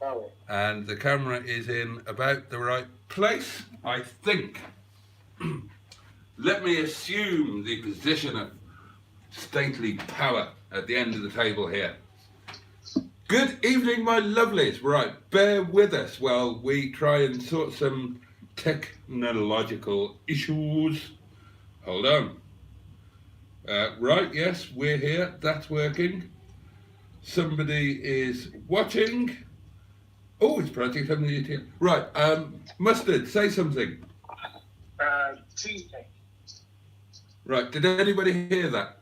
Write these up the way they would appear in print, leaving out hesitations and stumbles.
Oh, And the camera is in about the right place, I think. Let me assume the position of stately power at the end of the table here. Good evening, my lovelies. Right, bear with us while we try and sort some technological issues. Hold on. Right, yes, we're here. That's working. Somebody is watching. Oh, it's project something. Right, Mustard, say something. Tuesday. Right, did anybody hear that?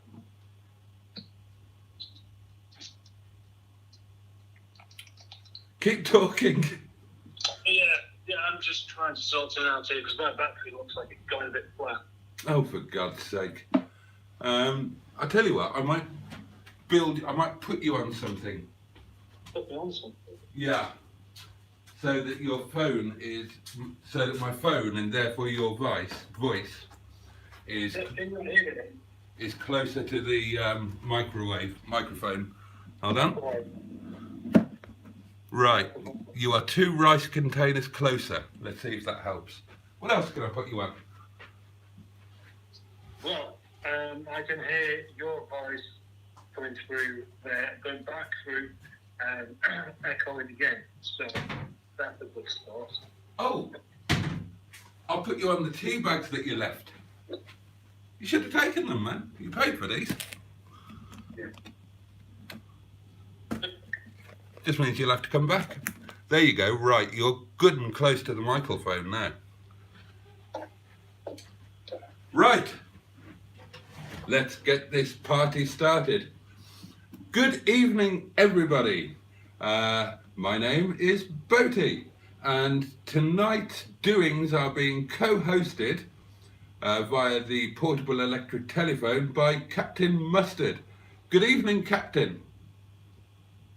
Keep talking. Yeah, I'm just trying to sort it out here because my battery looks like it's going a bit flat. Oh, for God's sake. I tell you what, I might put you on something. Put me on something. Yeah. So that so that my phone and therefore your voice is closer to the microphone. Hold on. Right, you are 2 rice containers closer. Let's see if that helps. What else can I put you on? Well, I can hear your voice coming through there, going back through, and echoing again. So that's a good start. Oh, I'll put you on the tea bags that you left. You should have taken them, man. You paid for these. Yeah. Just means you'll have to come back. There you go. Right, you're good and close to the microphone now. Right. Let's get this party started. Good evening, everybody. My name is Boaty, and tonight's doings are being co-hosted via the portable electric telephone by Captain Mustard. Good evening, Captain.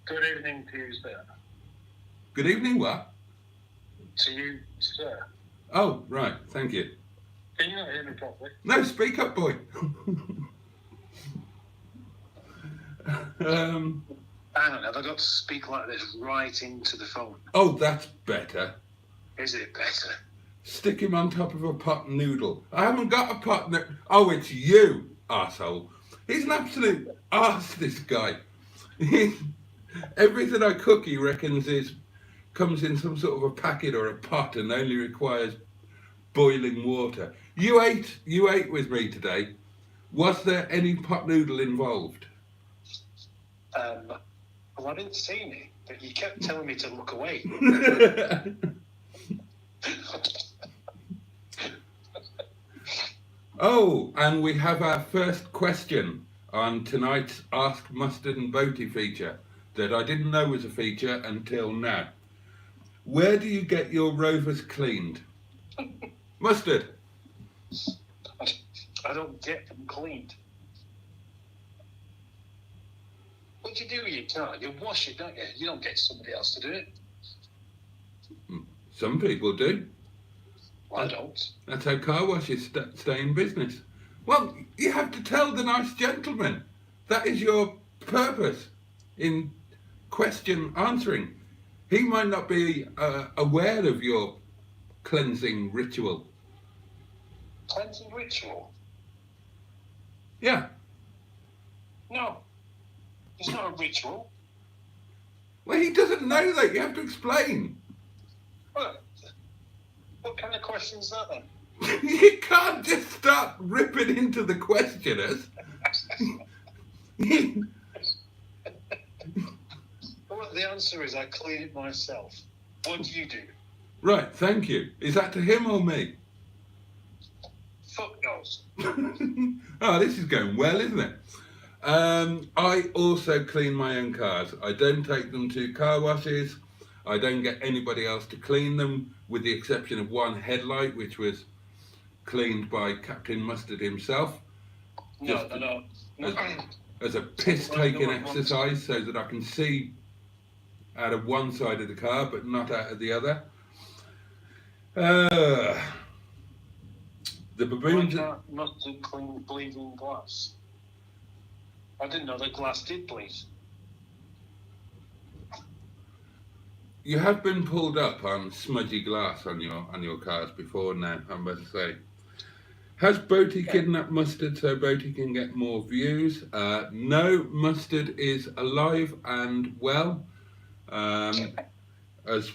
Good evening to you, sir. Good evening, what? To you, sir. Oh, right, thank you. Can you not hear me properly? No, speak up, boy. Hang on, have I got to speak like this right into the phone? Oh, that's better. Is it better? Stick him on top of a pot noodle. I haven't got a pot noodle. Oh, it's you, arsehole. He's an absolute arse, this guy. Everything I cook, he reckons, comes in some sort of a packet or a pot and only requires boiling water. You ate with me today. Was there any pot noodle involved? Well, I didn't see any, but you kept telling me to look away. Oh, and we have our first question on tonight's Ask Mustard and Boaty feature that I didn't know was a feature until now. Where do you get your rovers cleaned? Mustard. I don't get them cleaned. What do you do with your car? You wash it, don't you? You don't get somebody else to do it. Some people do. Well, I don't. That's how car washes stay in business. Well, you have to tell the nice gentleman. That is your purpose in question answering. He might not be aware of your cleansing ritual. Cleansing ritual? Yeah. No. It's not a ritual. Well, he doesn't know that. You have to explain. What kind of question is that then? You can't just start ripping into the questioners. Well, the answer is I clean it myself. What do you do? Right, thank you. Is that to him or me? Fuck knows. Oh, this is going well, isn't it? I also clean my own cars. I don't take them to car washes. I don't get anybody else to clean them, with the exception of one headlight, which was cleaned by Captain Mustard himself. No. As a piss-taking exercise, so that I can see out of one side of the car, but not out of the other. The baboons... Mustard clean bleeding glass. I didn't know that glass did bleed. you have been pulled up on smudgy glass on your cars before now, I must say. Has Boaty kidnapped Mustard so Boaty can get more views? No, Mustard is alive and well, as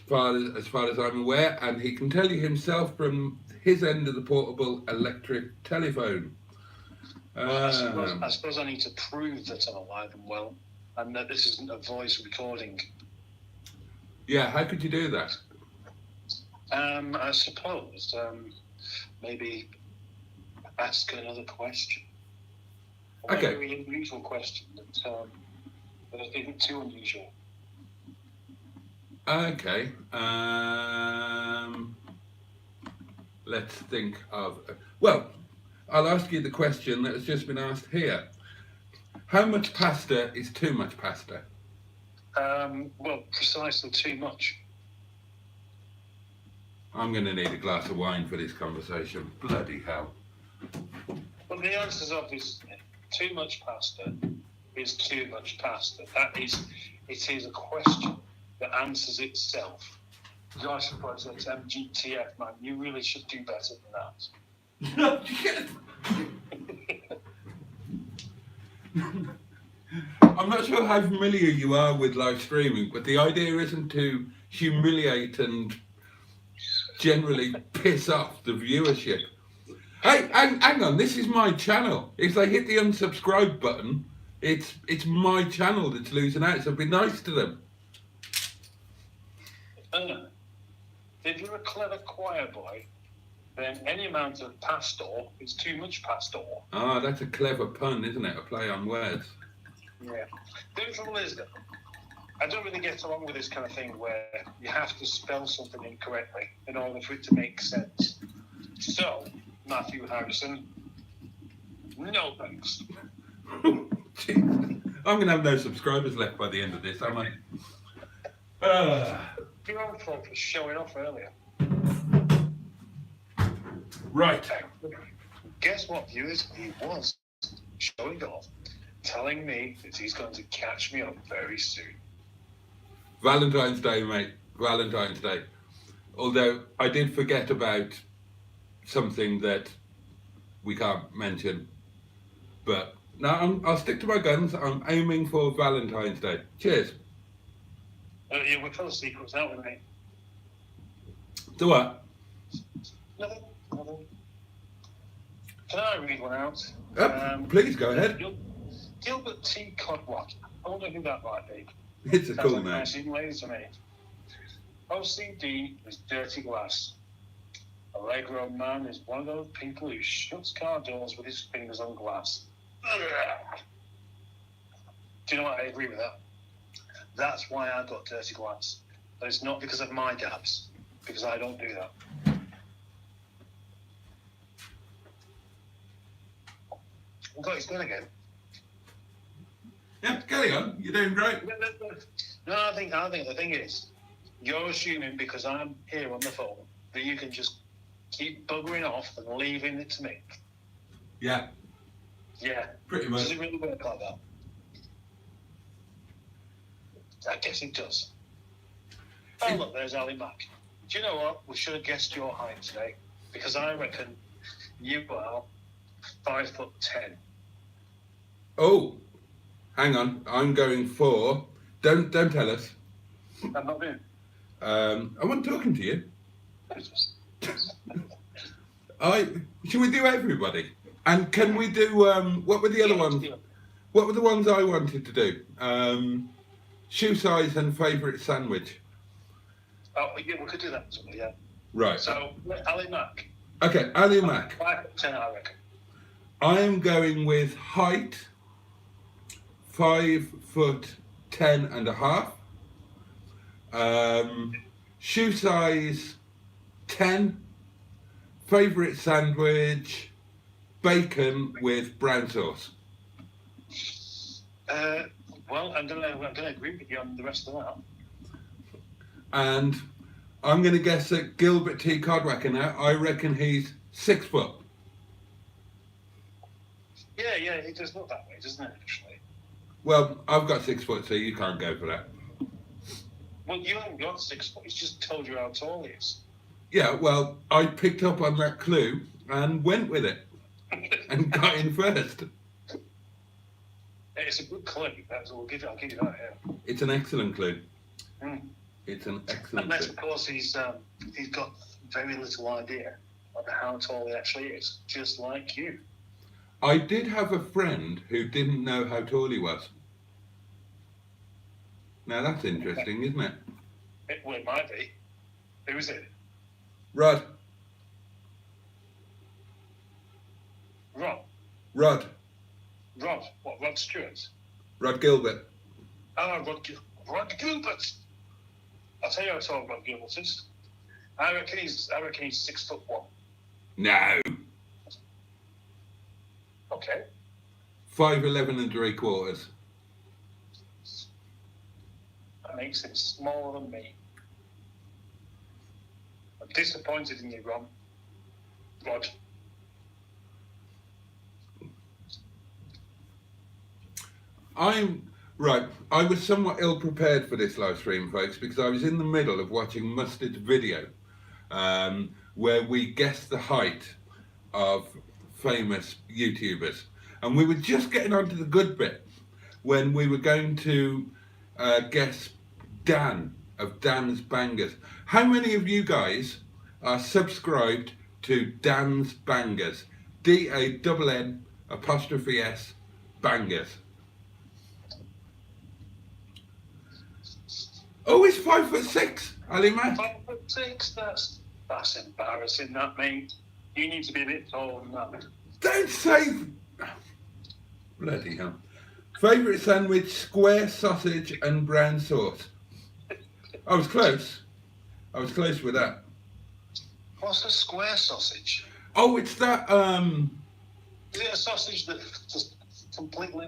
far as I'm aware, and he can tell you himself from his end of the portable electric telephone. I suppose I need to prove that I'm alive and well, and that this isn't a voice recording. Yeah, how could you do that? I suppose maybe ask another question. A Okay. very unusual question that isn't too unusual. Okay. Let's think of. Well, I'll ask you the question that has just been asked here. How much pasta is too much pasta? Well, precisely too much. I'm going to need a glass of wine for this conversation. Bloody hell. Well, the answer is obvious. Too much pasta is too much pasta. It is a question that answers itself. Gosh, Project MGTF, man, you really should do better than that. I'm not sure how familiar you are with live streaming, but the idea isn't to humiliate and generally piss off the viewership. Hey, hang on, this is my channel. If they hit the unsubscribe button, it's my channel that's losing out, so be nice to them. If you're a clever choir boy, then any amount of pastor is too much pastor. Ah, that's a clever pun, isn't it? A play on words. Yeah. The trouble is that I don't really get along with this kind of thing where you have to spell something incorrectly in order for it to make sense. So, Matthew Harrison, no thanks. I'm going to have no subscribers left by the end of this, am I? Your own fault for showing off earlier. Right. Guess what, viewers? He was showing off, telling me that he's going to catch me up very soon. Valentine's Day, mate. Valentine's Day. Although I did forget about something that we can't mention. But no, I'll stick to my guns. I'm aiming for Valentine's Day. Cheers. Yeah, we're full of secrets, aren't we, mate? To what? Nothing. Can I read one out? Please go ahead. Gilbert T. Codwatt. I wonder who that might be. It's a Sounds cool like a name. nice young lady to me. OCD is dirty glass. Allegro man is one of those people who shuts car doors with his fingers on glass. Do you know what? I agree with that. That's why I've got dirty glass. But it's not because of my dabs, because I don't do that. Got his gun again. Yeah, carry on. You're doing great. No, I think the thing is, you're assuming because I'm here on the phone that you can just keep buggering off and leaving it to me. Yeah, Yeah. pretty Does much. it really work like that? I guess it does. Oh, look, there's Ali Mack. Do you know what? We should have guessed your height today, because I reckon you are 5'10". Oh, hang on. I'm going for. Don't tell us. I'm not doing. I wasn't talking to you. Should we do everybody? And can we do what were the other ones? What were the ones I wanted to do? Shoe size and favourite sandwich. Oh, yeah, we could do that, yeah. Right. So, Ali Mack. Okay, Ali Mack. 5'10", I reckon. I am going with height 5'10.5". Shoe size 10. Favourite sandwich bacon with brown sauce. Well, I'm gonna agree with you on the rest of that. And I'm going to guess that Gilbert T. Codwacker now. I reckon he's 6 foot. Yeah, it does look that way, doesn't it, actually? Well, I've got 6 foot, so you can't go for that. Well, you haven't got 6 foot. He's just told you how tall he is. Yeah, well, I picked up on that clue and went with it and got in first. It's a good clue. I'll give you that. Yeah. It's an excellent clue. Mm. It's an excellent Unless, clue. of course, he's got very little idea of how tall he actually is, just like you. I did have a friend who didn't know how tall he was. Now that's interesting, isn't it? It might be. Who is it? Rod. Rod. Rod. Rod. What? Rod Stewart? Rod Gilbert. Oh, Rod Gilbert. I'll tell you how tall Rod Gilbert is. I reckon he's 6'1". No. Okay. 5'11" and 3/4. That makes him smaller than me. I'm disappointed in you, Rod. I was somewhat ill prepared for this live stream, folks, because I was in the middle of watching Mustard's video where we guessed the height of famous YouTubers. And we were just getting onto the good bit when we were going to guess Dan of Dan's Bangers. How many of you guys are subscribed to Dan's Bangers? DANN''S Bangers. Oh, he's 5'6", Ali Mac. 5'6". That's embarrassing, that mate. You need to be a bit taller than that. Don't say... Bloody hell. Favourite sandwich, square sausage and brown sauce. I was close. With that. What's a square sausage? Oh, it's that, Is it a sausage that just completely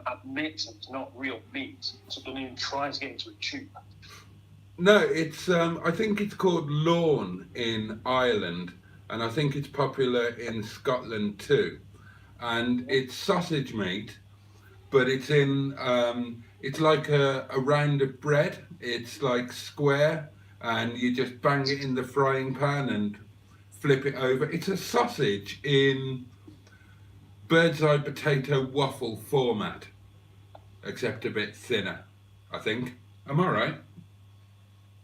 admits it's not real meat, so don't even try to get into a tube? No, it's, I think it's called lawn in Ireland, and I think it's popular in Scotland too. And it's sausage meat, but it's in, it's like a round of bread. It's like square, and you just bang it in the frying pan and flip it over. It's a sausage in bird's eye potato waffle format, except a bit thinner, I think. Am I right?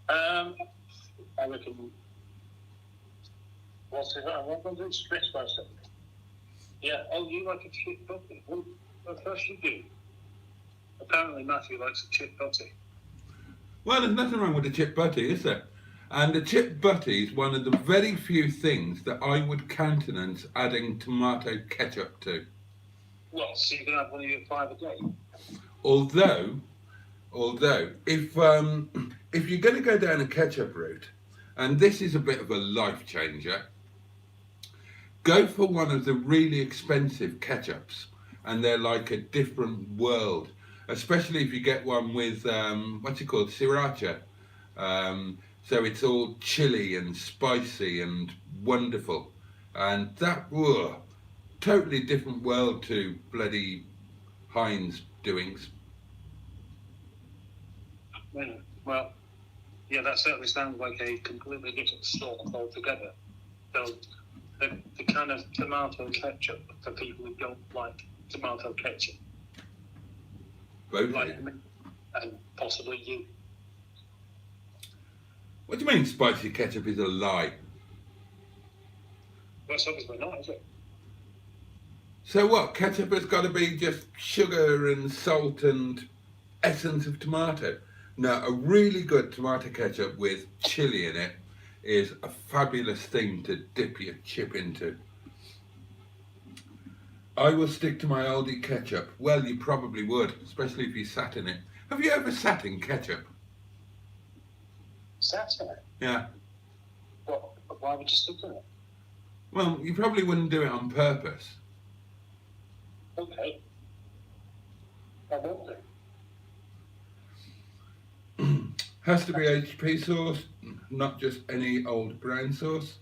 I reckon. What's it? I'm not going to express myself. Yeah. Oh, you like a chip butty? Well, of course you do. Apparently, Matthew likes a chip butty. Well, there's nothing wrong with a chip butty, is there? And a chip butty is one of the very few things that I would countenance adding tomato ketchup to. Well, so you can have one of your 5 a day. Although, if you're going to go down a ketchup route, and this is a bit of a life changer, go for one of the really expensive ketchups, and they're like a different world. Especially if you get one with what's it called, sriracha. So it's all chili and spicy and wonderful, and that totally different world to bloody Heinz doings. Well, yeah, that certainly sounds like a completely different store altogether. So the kind of tomato ketchup for people who don't like tomato ketchup. Both. Like me, and possibly you. What do you mean spicy ketchup is a lie? Well, it's obviously not, is it? So what? Ketchup has got to be just sugar and salt and essence of tomato. No, a really good tomato ketchup with chili in it is a fabulous thing to dip your chip into. I will stick to my Aldi ketchup. Well, you probably would, especially if you sat in it. Have you ever sat in ketchup? Sat in it? Yeah. What? Why would you stick in it? Well, you probably wouldn't do it on purpose. Okay. I won't do. Has to be HP sauce, not just any old brown sauce.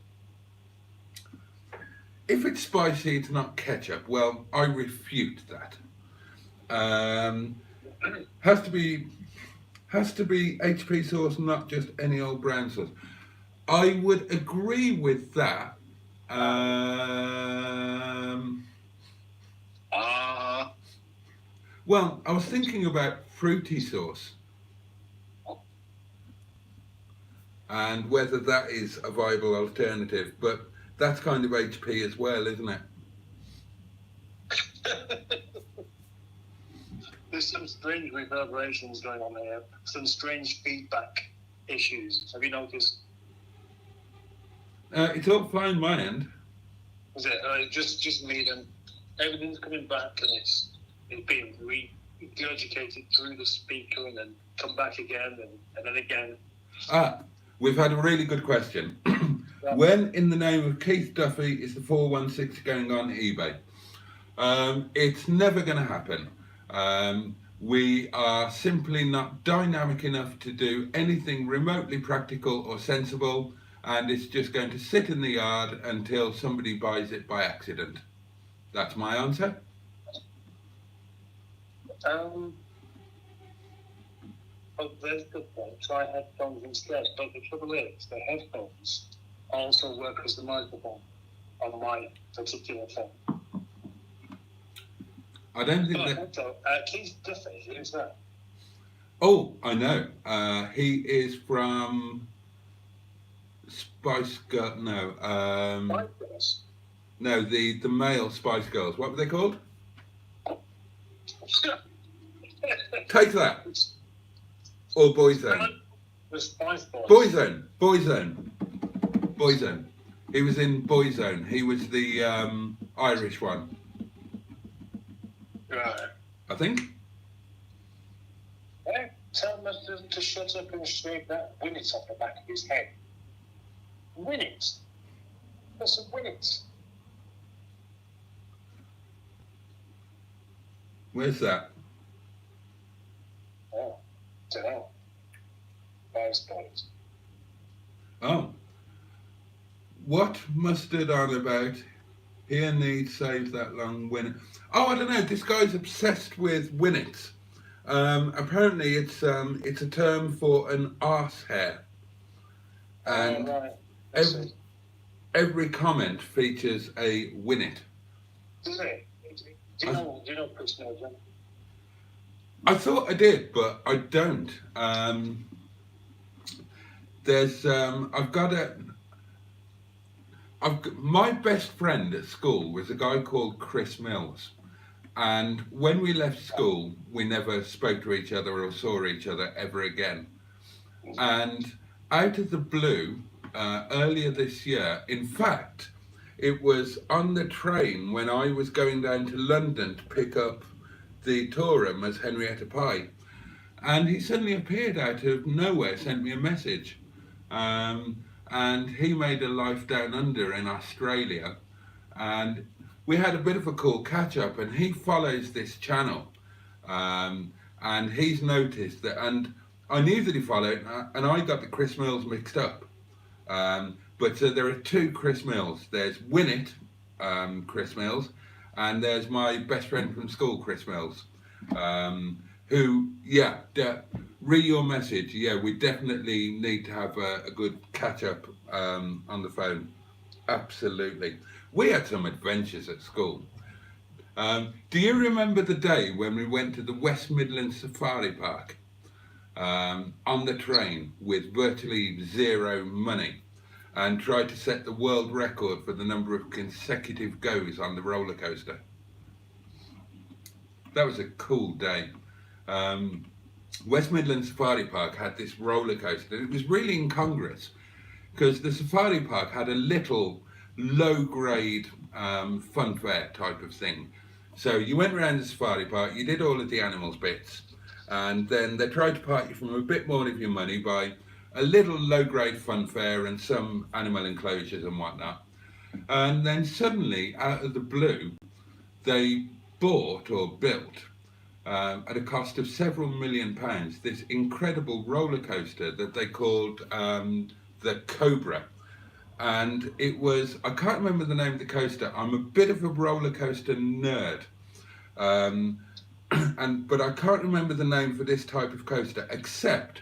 If it's spicy, it's not ketchup. Well, I refute that. Has to be has to be HP sauce, not just any old brown sauce. I would agree with that. Well, I was thinking about fruity sauce and whether that is a viable alternative, but that's kind of HP as well, isn't it? There's some strange reverberations going on here, some strange feedback issues. Have you noticed? It's all fine my end. Is it just me then? Everything's coming back and it's being regurgitated through the speaker and then come back again and then again. We've had a really good question. When in the name of Keith Duffy is the 416 going on eBay? It's never going to happen. We are simply not dynamic enough to do anything remotely practical or sensible, and it's just going to sit in the yard until somebody buys it by accident. That's my answer. But there's the point. Try headphones instead. But the trouble is, the headphones also work as the microphone on my particular phone. I don't think that. So, Keith Duffy, who's that? Oh, I know. He is from Spice Girl. No. Spice Girls? No, the male Spice Girls. What were they called? Take that. Or Boyzone. The Spice Boys. Boyzone. He was in Boyzone. He was the Irish one. Right. I think. Yeah, tell him to shut up and shave that Winnet off the back of his head. Winnet? What's a Winnet? Where's that? Oh, don't know. Spice Boys. Oh. What mustard on about? Here needs saves that long Winnet. Oh, I don't know. This guy's obsessed with Winnets. Apparently, it's a term for an arse hair, and right. every comment features a Winnet. Does it? Do you know Chris Nelson? I thought I did, but I don't. My best friend at school was a guy called Chris Mills, and when we left school, we never spoke to each other or saw each other ever again. And out of the blue, earlier this year, in fact, it was on the train when I was going down to London to pick up the Torum as Henrietta Pye, and he suddenly appeared out of nowhere, sent me a message. And he made a life down under in Australia, and we had a bit of a cool catch up, and he follows this channel, and he's noticed that, and I knew that he followed, and I got the Chris Mills mixed up, but there are two Chris Mills. There's Winnet Chris Mills, and there's my best friend from school, Chris Mills, who, read your message. Yeah, we definitely need to have a good catch up on the phone. Absolutely. We had some adventures at school. Do you remember the day when we went to the West Midlands Safari Park on the train with virtually zero money and tried to set the world record for the number of consecutive goes on the roller coaster? That was a cool day. West Midlands Safari Park had this roller coaster. It was really incongruous because the Safari Park had a little low-grade fun fair type of thing. So you went around the Safari Park, you did all of the animals bits, and then they tried to part you from a bit more of your money by a little low-grade fun fair and some animal enclosures and whatnot. And then suddenly, out of the blue, they bought or built at a cost of several £1 million, this incredible roller coaster that they called the Cobra. And it was, I can't remember the name of the coaster. I'm a bit of a roller coaster nerd. but I can't remember the name for this type of coaster, except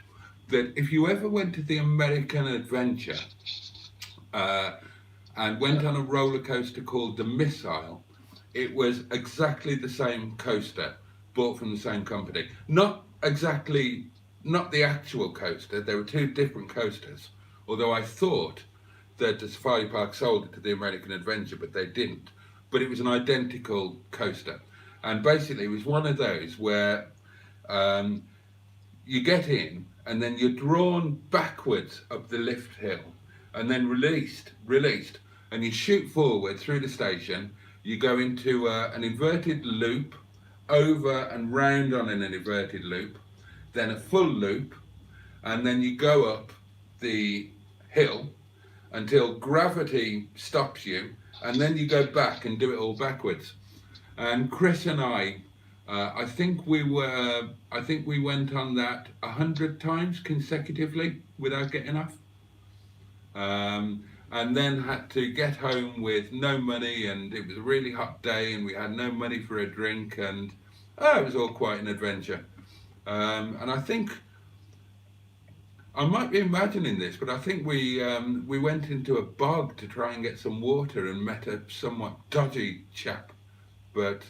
that if you ever went to the American Adventure and went on a roller coaster called the Missile, it was exactly the same coaster, bought from the same company. Not the actual coaster, there were two different coasters, although I thought that the safari park sold it to the American Adventure, but they didn't. But it was an identical coaster. And basically it was one of those where you get in and then you're drawn backwards up the lift hill and then released, and you shoot forward through the station. You go into an inverted loop, over and round on an inverted loop, then a full loop, and then you go up the hill until gravity stops you, and then you go back and do it all backwards. And Chris and I think we went on that 100 times consecutively without getting off. And then had to get home with no money, and it was a really hot day, and we had no money for a drink, and it was all quite an adventure. And I think, I might be imagining this, but I think we went into a bog to try and get some water and met a somewhat dodgy chap. But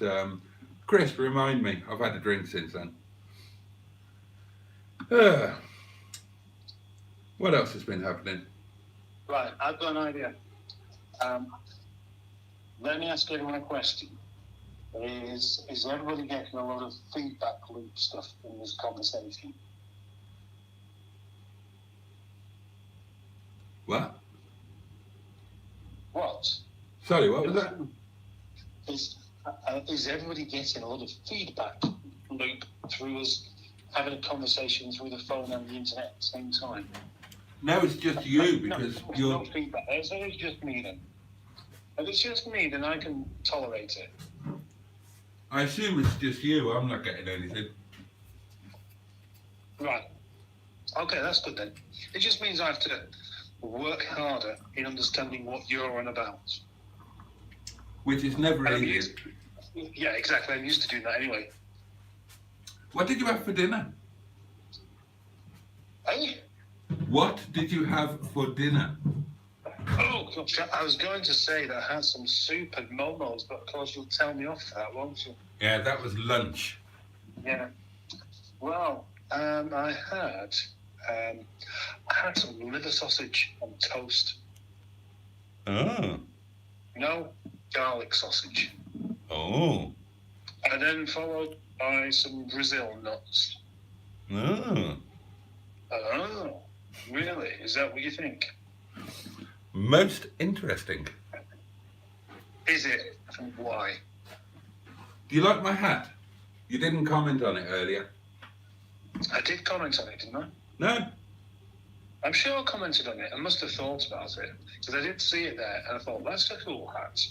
Chris, remind me, I've had a drink since then. What else has been happening? Right, I've got an idea. Let me ask everyone a question. Is everybody getting a lot of feedback loop stuff in this conversation? What? What? Sorry, what was that? Is everybody getting a lot of feedback loop through us having a conversation through the phone and the internet at the same time? No, it's just you, because you're... No feedback. So it's just me then. If it's just me, then I can tolerate it. I assume it's just you, I'm not getting anything. Right. Okay, that's good then. It just means I have to work harder in understanding what you're on about. Which is never easy. Yeah, exactly. I'm used to doing that anyway. What did you have for dinner? Hey? What did you have for dinner? Oh, gosh, I was going to say that I had some soup and momos, but of course you'll tell me off for that, won't you? Yeah, that was lunch. Yeah. Well, I had some liver sausage on toast. Oh. No, garlic sausage. Oh. And then followed by some Brazil nuts. Oh. Oh, really? Is that what you think? Most interesting. Is it? And why? Do you like my hat? You didn't comment on it earlier. I did comment on it, didn't I? No? I'm sure I commented on it. I must have thought about it. Because I did see it there, and I thought, that's a cool hat.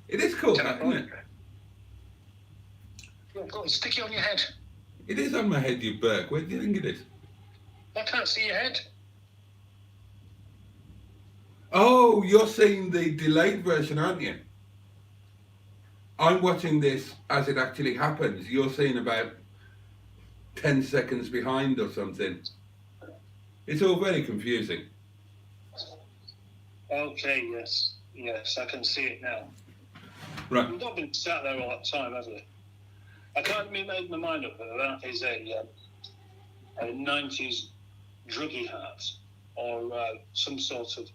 It is cool, Can I isn't hold it? Yeah, go on, stick it on your head. It is on my head, you Burke. Where do you think it is? I can't see your head. Oh, you're seeing the delayed version, aren't you? I'm watching this as it actually happens. You're seeing about 10 seconds behind or something. It's all very confusing. Okay, yes. Yes, I can see it now. Right. You've not been sat there all that time, have you? I can't make my mind up whether that is a 90s druggy hat or some sort of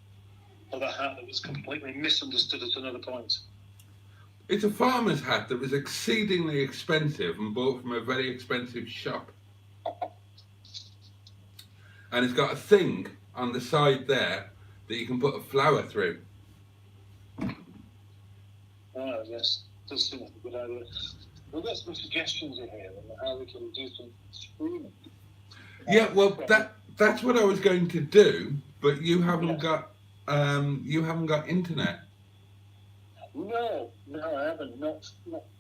other hat that was completely misunderstood at another point. It's a farmer's hat that was exceedingly expensive and bought from a very expensive shop. And it's got a thing on the side there that you can put a flower through. Oh, yes. Does seem like a good idea. We've got some suggestions in here on how we can do some screening. Yeah, well, that's what I was going to do, but you haven't got internet. No, I haven't. Not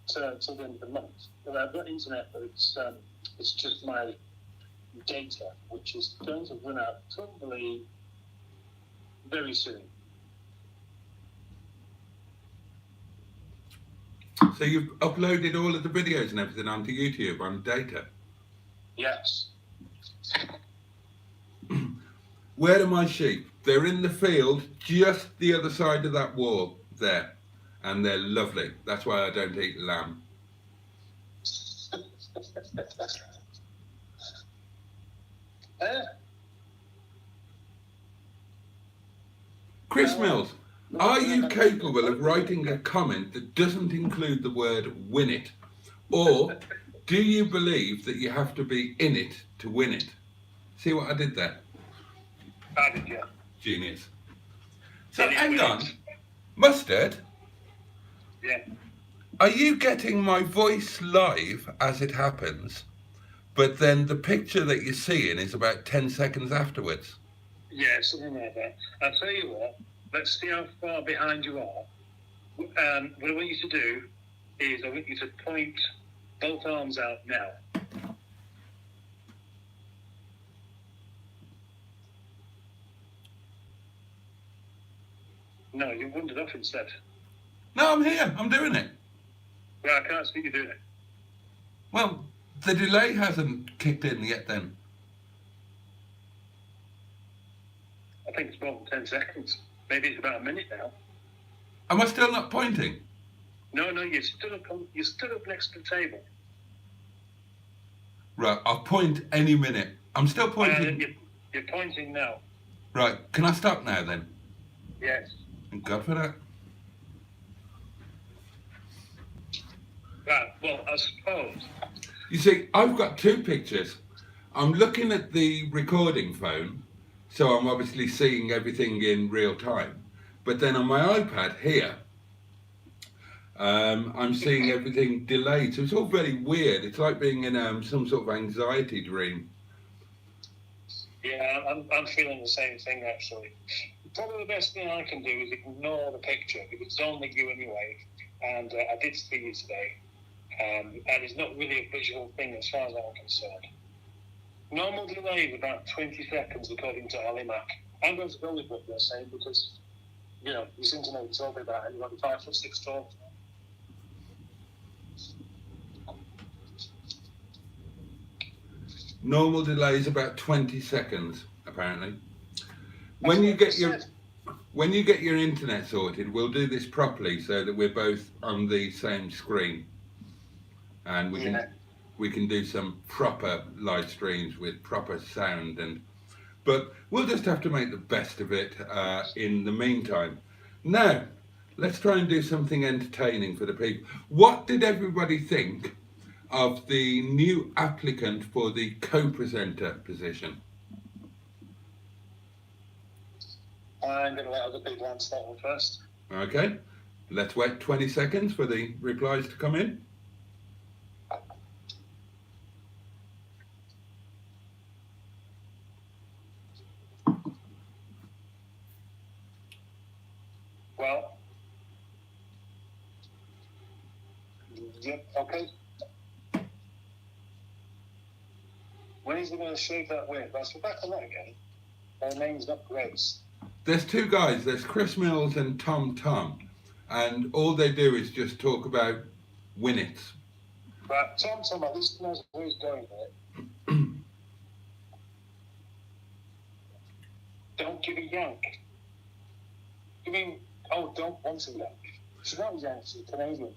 till the end of the month. But I've got internet, but it's just my data, which is going to run out probably very soon. So you've uploaded all of the videos and everything onto YouTube on data. Yes. Where are my sheep? They're in the field just the other side of that wall there. And they're lovely. That's why I don't eat lamb. Chris Mills, are you capable of writing a comment that doesn't include the word win it? Or do you believe that you have to be in it to win it? See what I did there? I did, yeah. Genius. So hang on. Mustard, Yeah. are you getting my voice live as it happens, but then the picture that you're seeing is about 10 seconds afterwards? Yeah, something like that. I'll tell you what, let's see how far behind you are. What I want you to do is I want you to point both arms out now. No, you wandered off instead. No, I'm here. I'm doing it. Well, I can't see you doing it. Well, the delay hasn't kicked in yet then. I think it's more than 10 seconds. Maybe it's about a minute now. Am I still not pointing? No, you stood up next to the table. Right, I'll point any minute. I'm still pointing. You're pointing now. Right, can I stop now then? Yes. Thank God for that. Right, well, I suppose. You see, I've got two pictures. I'm looking at the recording phone, so I'm obviously seeing everything in real time. But then on my iPad here, I'm seeing everything delayed. So it's all very weird. It's like being in some sort of anxiety dream. Yeah, I'm feeling the same thing, actually. Probably the best thing I can do is ignore the picture, because it's only you anyway. And I did see you today. And it's not really a visual thing as far as I'm concerned. Normal delay is about 20 seconds, according to Ali Mac. I'm going to go with what they're saying because, you know, you seem to know what you're talking about, and you're 5'6" tall. Normal delay is about 20 seconds, apparently. When you get your internet sorted, we'll do this properly so that we're both on the same screen, and we can do some proper live streams with proper sound. But we'll just have to make the best of it in the meantime. Now, let's try and do something entertaining for the people. What did everybody think of the new applicant for the co-presenter position? I'm going to let other people answer that one first. Okay, let's wait 20 seconds for the replies to come in. Well, yep, okay. When is he going to shave that wig? Let's go back on that again. Her name's not Grace. There's two guys, there's Chris Mills and Tom Tom, and all they do is just talk about Winnets. Right, Tom, at least knows where he's going with it. Don't give a yank. You mean, don't want to yank. She's not yank, she's Canadian.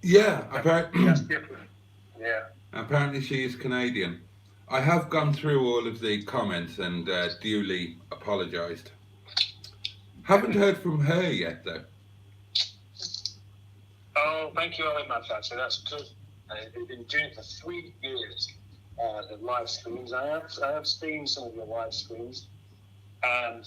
Yeah, apparently. That's different. Yeah. Apparently she is Canadian. I have gone through all of the comments and duly apologised. Haven't heard from her yet, though. Oh, thank you very much, actually. That's good. They've been doing it for 3 years, the live streams. I have seen some of your live streams, and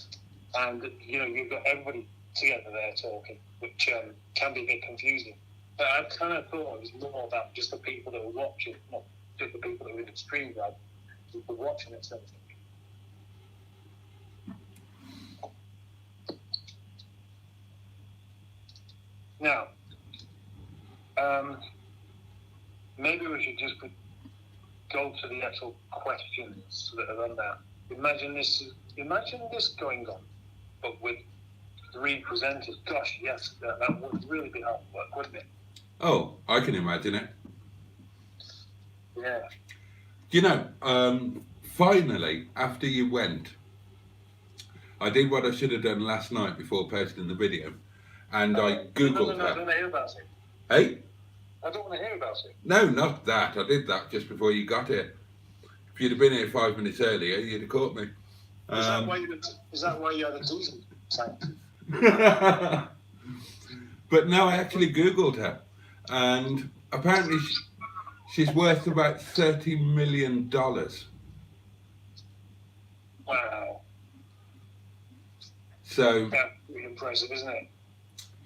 you know, you've got everybody together there talking, which can be a bit confusing. But I kind of thought it was more about just the people that were watching, not just the people that were in the stream, like people watching it, sort of thing. Now, maybe we should just go to the actual questions that are on there. Imagine this going on, but with 3 presenters. Gosh, yes, that would really be hard work, wouldn't it? Oh, I can imagine it. Yeah. You know, finally, after you went, I did what I should have done last night before posting the video, and I No, googled I don't her. want to hear about it. Hey? I don't want to hear about it. No, not that. I did that just before you got here. If you'd have been here 5 minutes earlier, you'd have caught me. Is that why you had a diesel tank? But no, I actually googled her, and apparently she's worth about $30 million. Wow. So That's really impressive, isn't it?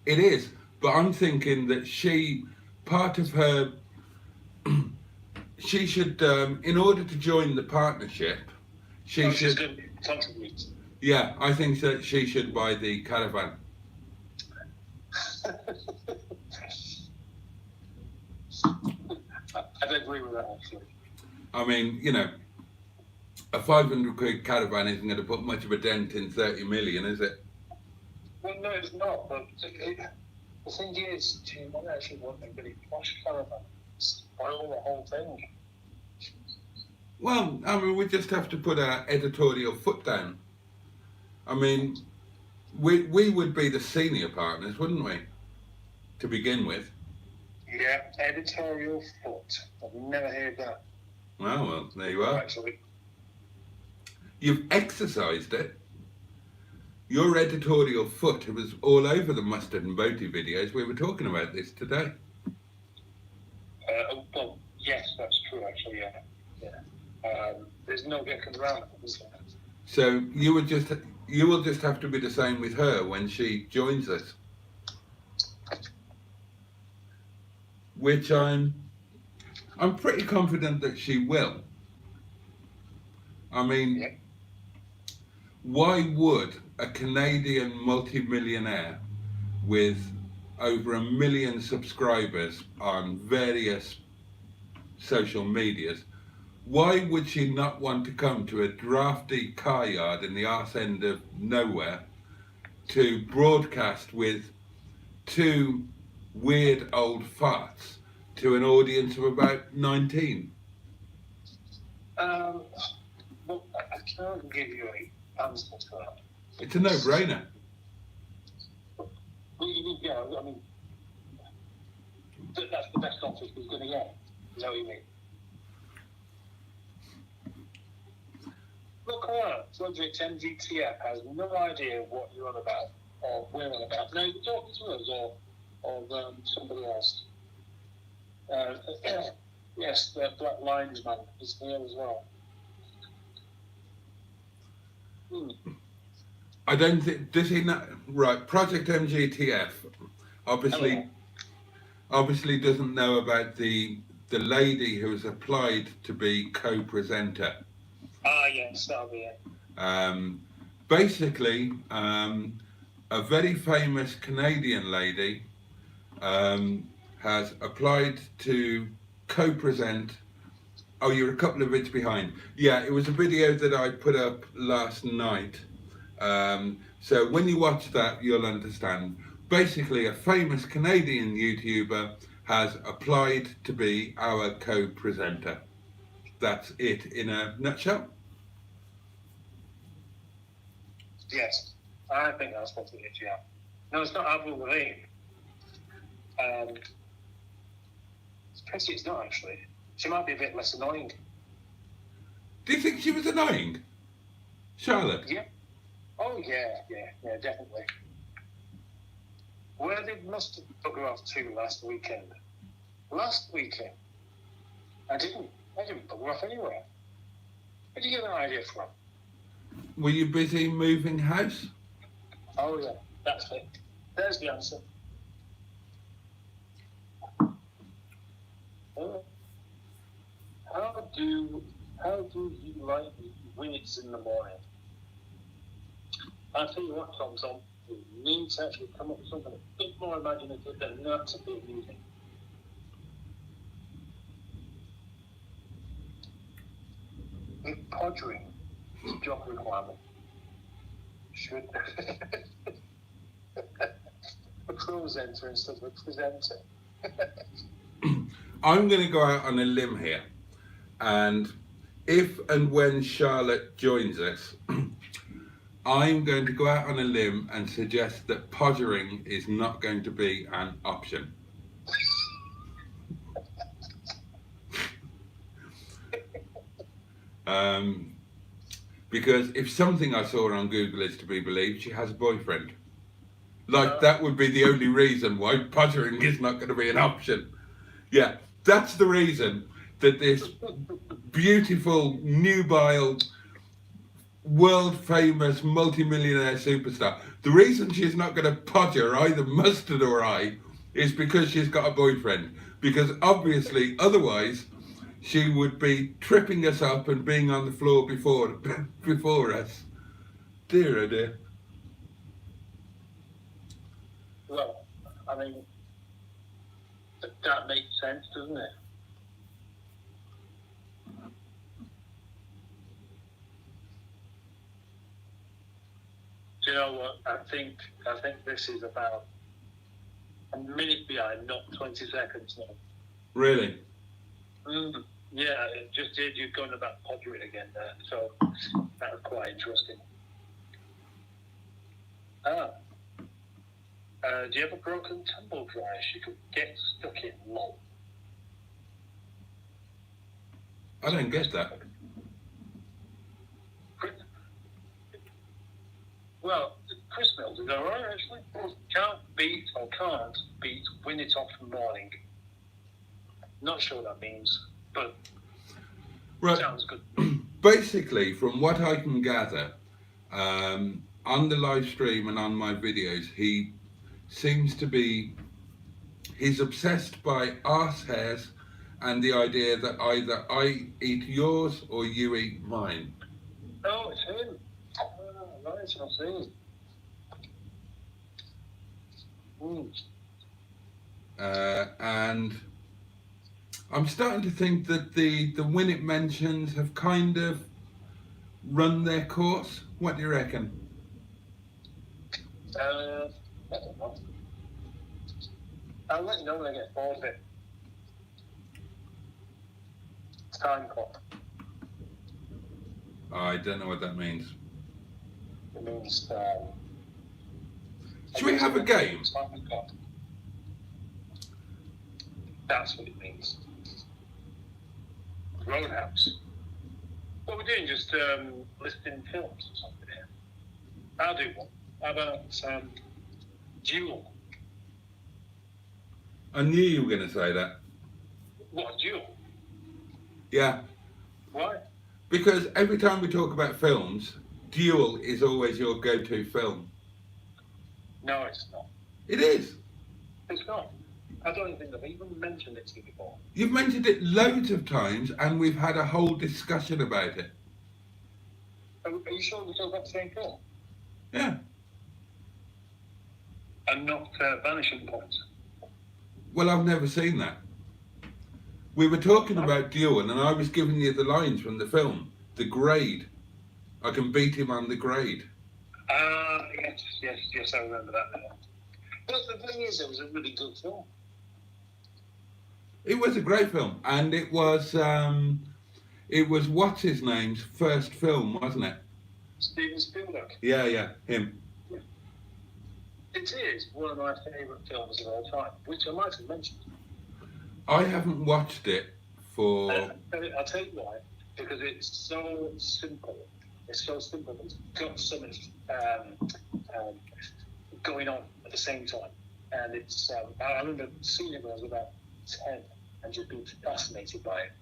it is, but I'm thinking that part of her, she should, in order to join the partnership, she She's should, going to contribute. yeah, I think that she should buy the caravan. I'd agree with that, actually. I mean, you know, a 500 quid caravan isn't going to put much of a dent in 30 million, is it? Well, no, it's not. But the thing is, you might actually want a really posh caravan. Spoil the whole thing. Well, I mean, we just have to put our editorial foot down. I mean, we would be the senior partners, wouldn't we? To begin with. Yeah, editorial foot. I've never heard that. Oh, well, there you are. Actually. You've exercised it. Your editorial foot was all over the Mustard and Boaty videos. We were talking about this today. Well, yes, that's true, actually, yeah. There's no getting around it, is there? So you will just have to be the same with her when she joins us. Which I'm pretty confident that she will. I mean, Yeah. Why would a Canadian multimillionaire with over 1 million subscribers on various social medias, why would she not want to come to a drafty car yard in the arse end of nowhere to broadcast with two weird old farts to an audience of about 19? Well, I can't give you an answer to that. It's a no-brainer. Well, yeah, I mean, that's the best offer he's going to get. Is that what you mean? Look at that. Project MGTF has no idea what you're on about or we're on about. No, you're talking to us or somebody else. Yes, the Black Lions man is here as well. I don't think, does he not? Right, Project MGTF obviously doesn't know about the lady who has applied to be co-presenter. Ah, yes, that'll be it. Basically, a very famous Canadian lady has applied to co-present. Oh, you're a couple of bits behind. Yeah, it was a video that I put up last night. So when you watch that, you'll understand. Basically, a famous Canadian YouTuber has applied to be our co-presenter. That's it in a nutshell. Yes, I think that's what it is, yeah. No, it's not Avril Lavigne. It's not, actually. She might be a bit less annoying. Do you think she was annoying, Charlotte? Yeah. Oh, yeah, definitely. Where did Mustard bugger off to last weekend? Last weekend? I didn't bugger off anywhere. Where did you get that idea from? Were you busy moving house? Oh, yeah, that's it. There's the answer. How do you like minutes in the morning? I'll tell you what, Tom, you need to actually come up with something a bit more imaginative than not a bit music. If podgering is a job requirement, should a presenter instead of a presenter I'm going to go out on a limb here, and if and when Charlotte joins us, I'm going to go out on a limb and suggest that podgering is not going to be an option. Because if something I saw on Google is to be believed, she has a boyfriend. Like, that would be the only reason why podgering is not going to be an option. Yeah, that's the reason that this beautiful, nubile, world-famous, multi-millionaire superstar, the reason she's not going to podger either Mustard or I is because she's got a boyfriend. Because obviously, otherwise, she would be tripping us up and being on the floor before us. Dear, oh dear. Well, I mean, that makes sense, doesn't it? Do you know what? I think this is about a minute behind, not 20 seconds now. Really? Yeah, it just did. You're going about podgering again there, so that was quite interesting. Do you have a broken tumble dryer you could get stuck in? Lol. I don't get that. Well, Chris Mills is alright actually. Can't beat win it off morning. Not sure what that means, but Right. sounds good. Basically, from what I can gather, on the live stream and on my videos, he seems to be, he's obsessed by arse hairs and the idea that either I eat yours or you eat mine. Oh, it's him. Oh, right, I see. And I'm starting to think that the Win It mentions have kind of run their course. What do you reckon? I don't know. I'll let you know when I get bored of it. Time clock. I don't know what that means. It means. Should we have a game? Time clock. That's what it means. Roadhouse. What we're doing, just listing films or something here. I'll do one. How about Duel? I knew you were going to say that. What, Duel? Yeah, Why? because every time we talk about films, Duel is always your go-to film. No, it's not. It is. It's not. I don't even think I've even mentioned it to you before. You've mentioned it loads of times, and we've had a whole discussion about it. Are you sure we're talking about the same film? Yeah. And not Vanishing Point? Well, I've never seen that. We were talking about Duel, and I was giving you the lines from the film. The grade. I can beat him on the grade. Yes, I remember that now. But the thing is, it was a really good film. It was a great film, and it was what's his name's first film, wasn't it? Steven Spielberg. Yeah, him. It is one of my favourite films of all time, which I might have mentioned. I haven't watched it for. I'll tell you why. Because it's so simple. It's so simple. It's got so much going on at the same time. And it's. I remember seeing it when I was about 10 and just being fascinated by it.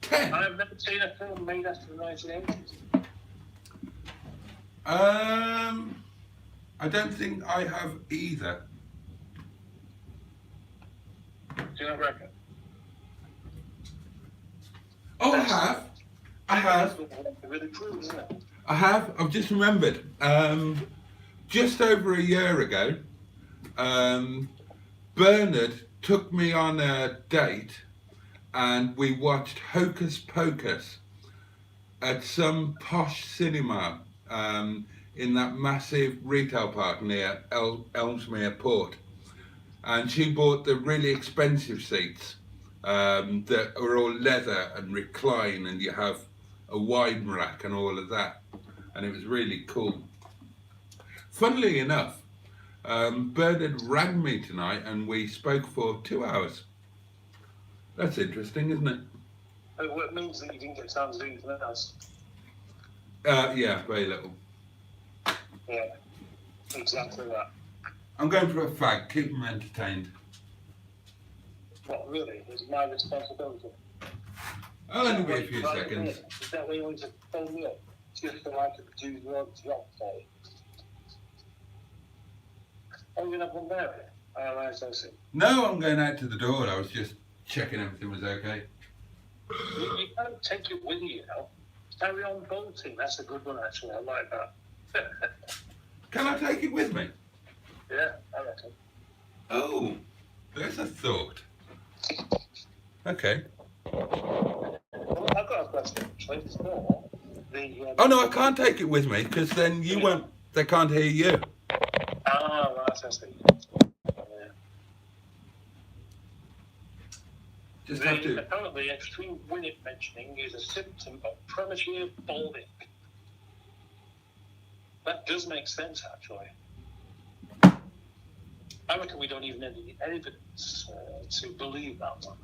10? I've never seen a film made after the 1980s. I don't think I have either. Do you not reckon? Oh, I have. Really cool, isn't it? I have. I've just remembered. Just over a year ago, Bernard took me on a date, and we watched Hocus Pocus at some posh cinema in that massive retail park near Elmsmere Port, and she bought the really expensive seats that are all leather and recline, and you have a wine rack and all of that, and it was really cool. Funnily enough, Bernard rang me tonight and we spoke for 2 hours. That's interesting, isn't it? Well, it means that you didn't get time to do anything else. Yeah, very little. Yeah, exactly that. I'm going for a fag, keep them entertained. What, really? It's my responsibility. I'll only be a few seconds. Is that why you want to phone me up? Just so I can do your job, say? Oh, you're not going there? Oh, right, I see. No, I'm going out to the door. I was just checking everything was okay. You can't take it with you, you know. Carry on bolting. That's a good one, actually. I like that. Can I take it with me? Yeah, I reckon. Oh, there's a thought. Okay. Well, I've got a question, actually. It's more Oh no, I can't take it with me because then you won't. They can't hear you. Ah, right, I see. Just have to. Apparently, extreme winnet mentioning is a symptom of premature balding. That does make sense, actually. I reckon we don't even have any evidence to believe that one.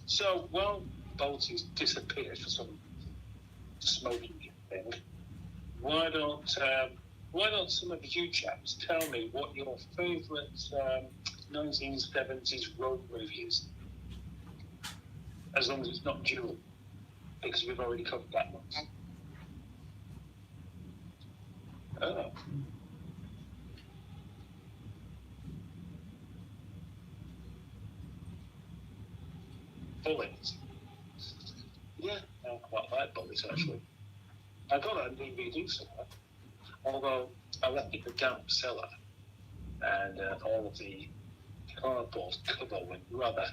So, while Bolton's disappeared for some smoking thing, why don't some of you chaps tell me what your favourite 1970s road movie is? As long as it's not Duel, because we've already covered that one. Oh. Bullets. Yeah, I quite like Bullets, actually. I got it on DVD somewhere, although I left it in the damp cellar, and all of the cardboard cover went rather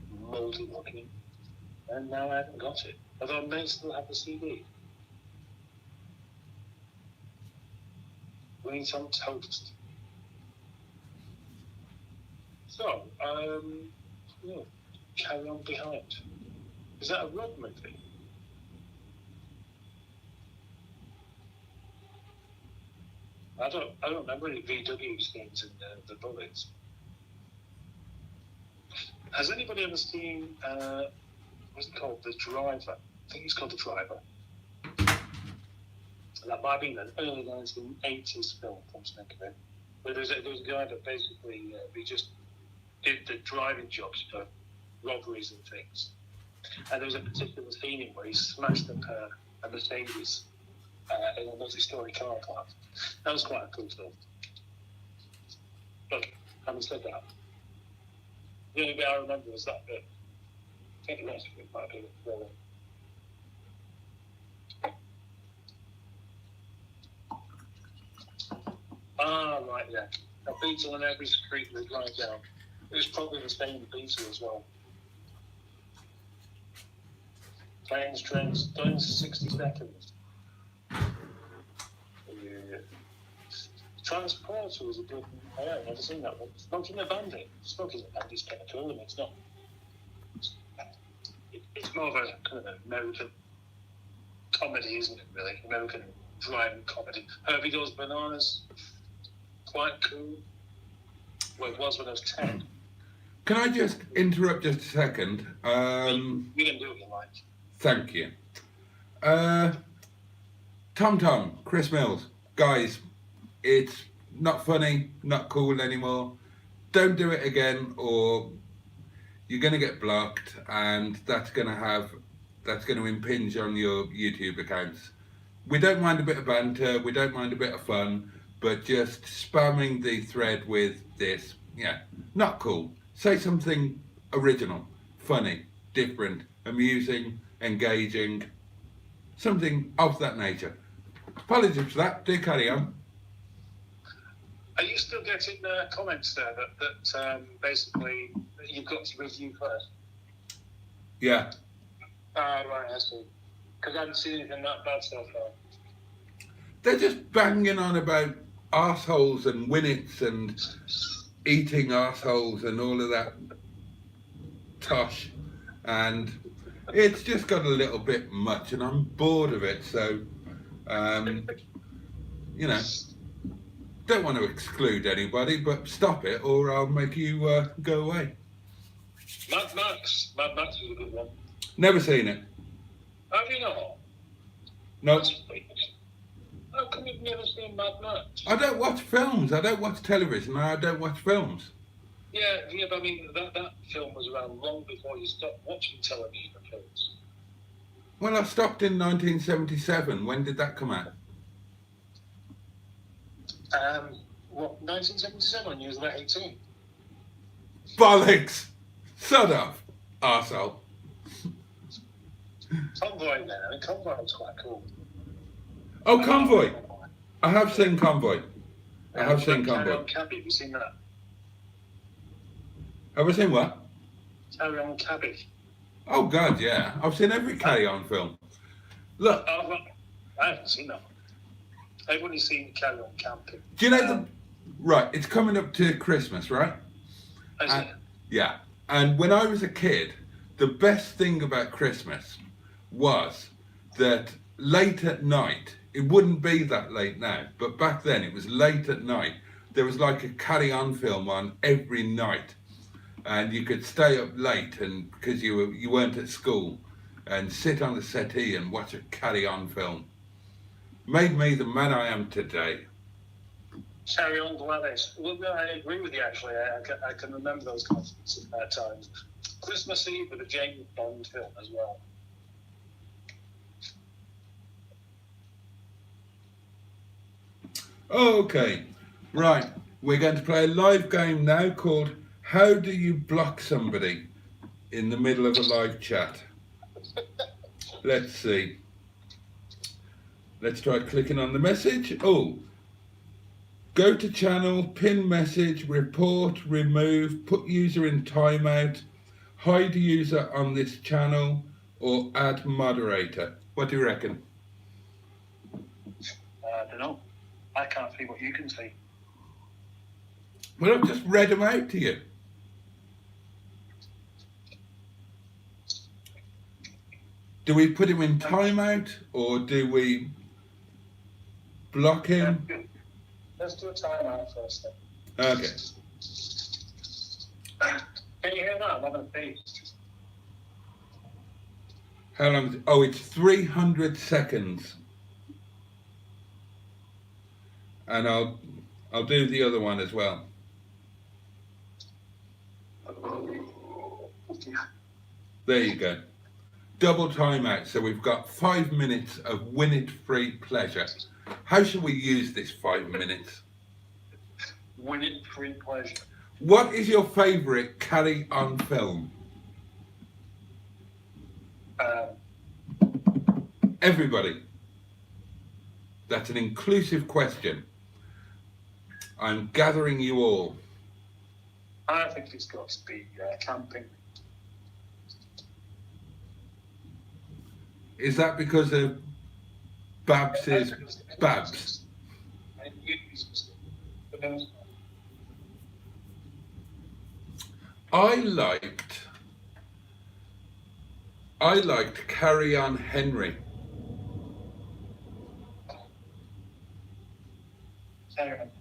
mouldy looking, and now I haven't got it. Although I may still have the CD. We need some toast. So, yeah, Carry On Behind. Is that a road movie? I don't remember any VW scenes in the Bullets. Has anybody ever seen, what's it called? The Driver. I think it's called The Driver. That might be an early 1980s film, come to think of it. But there was a guy that basically, he just did the driving jobs for robberies and things. And there was a particular scene in where he smashed up a Mercedes in a multi-story car park. That was quite a cool film. But having said that, the only bit I remember was that bit. I think the rest of it might be really. Ah, right, yeah. A Beetle on every street we drive down. It was probably the same Beetle as well. Planes, trains, 60 seconds. Yeah. Transporter was a good one. I've never seen that one. Smoking the Bandit. Smoking the Bandit's kind of cool, and it's not. It's more of a kind of American comedy, isn't it, really? American driving comedy. Herbie Goes Bananas. Quite cool. Well, it was when I was 10. Can I just interrupt just a second? You can do what you like. Thank you. Tom, Chris Mills. Guys, it's not funny, not cool anymore. Don't do it again or you're going to get blocked and that's going to impinge on your YouTube accounts. We don't mind a bit of banter, we don't mind a bit of fun, but just spamming the thread with this, yeah, not cool. Say something original, funny, different, amusing, engaging, something of that nature. Apologies for that, do carry on. Are you still getting comments there that basically you've got to review first? Yeah. Right, I see. Because I haven't seen anything that bad so far. they're just banging on about arseholes and winnets and eating arseholes and all of that tosh, and it's just got a little bit much, and I'm bored of it. So, you know, don't want to exclude anybody, but stop it, or I'll make you go away. Mad Max was a good one. Never seen it. Have you not? No, That's weird. How come you've never seen Mad Max? I don't watch films. I don't watch television. I don't watch films. Yeah, but I mean, that film was around long before you stopped watching television and films. Well, I stopped in 1977. When did that come out? 1977 when you was about 18. Bollocks! Sod off, arsehole. Convoy then, I mean, Convoy was quite cool. Oh, Convoy. I have seen Convoy. I have seen Carry Convoy. On Cabby, have you seen that? Have I seen what? Carry On Cabby. Oh, God, yeah. I've seen every Carry On film. Look, I haven't seen that one. Everybody's seen Carry On Camping. do you know the... Right, it's coming up to Christmas, right? Has it? Yeah. And when I was a kid, the best thing about Christmas was that late at night, it wouldn't be that late now, but back then it was late at night, there was like a Carry On film on every night. And you could stay up late and because you weren't at school and sit on the settee and watch a Carry On film. Made me the man I am today. Carry On Gladys. Well, no, I agree with you, actually. I can remember those concerts at that time. Christmas Eve with a James Bond film as well. Okay, right. We're going to play a live game now called How Do You Block Somebody in the middle of a live chat? Let's see. Let's try clicking on the message. Oh, go to channel, pin message, report, remove, put user in timeout, hide user on this channel, or add moderator. What do you reckon? I don't know. I can't see what you can see. Well, I've just read them out to you. Do we put him in timeout or do we block him? Let's do a timeout first then. Okay. Can you hear that? I'm having a pee. How long is it? Oh, it's 300 seconds. And I'll do the other one as well. There you go. Double timeout. So we've got 5 minutes of win-it-free pleasure. How shall we use this 5 minutes? Win-it-free pleasure. What is your favourite Carry On film? Everybody. That's an inclusive question. I'm gathering you all. I think it's got to be camping. Is that because of Babs's Babs? I liked Carry On Henry. Carry on.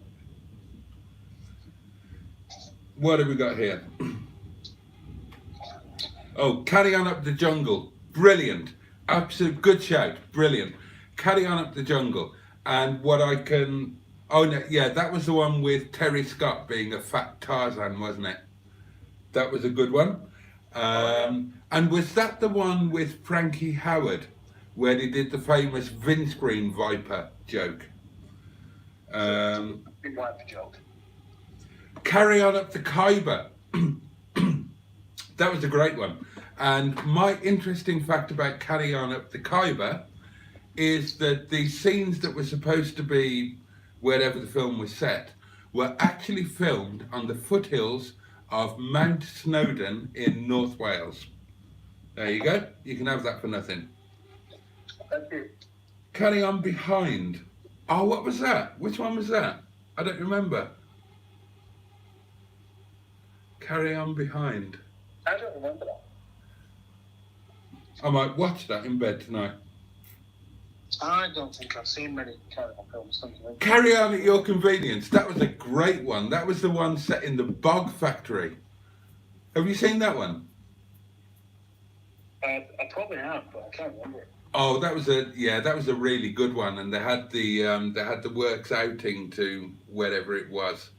What have we got here? Oh, Carry On Up the Jungle. Brilliant. Absolute good shout. Brilliant. Carry On Up the Jungle. And what I can... Oh, no, yeah, that was the one with Terry Scott being a fat Tarzan, wasn't it? That was a good one. And was that the one with Frankie Howard, where they did the famous Windscreen Viper joke? Big Viper joke. Carry On Up the Khyber. That was a great one. And my interesting fact about Carry On Up the Khyber is that the scenes that were supposed to be wherever the film was set were actually filmed on the foothills of Mount Snowdon in North Wales. There you go. You can have that for nothing. Thank you. Carry On Behind. Oh, what was that? Which one was that? I don't remember. Carry On Behind. I don't remember that. I might watch that in bed tonight. I don't think I've seen many Carry On films. Something like that. Carry On at Your Convenience. That was a great one. That was the one set in the Bog Factory. Have you seen that one? I probably have, but I can't remember it. Oh, that was a really good one, and they had the works outing to wherever it was.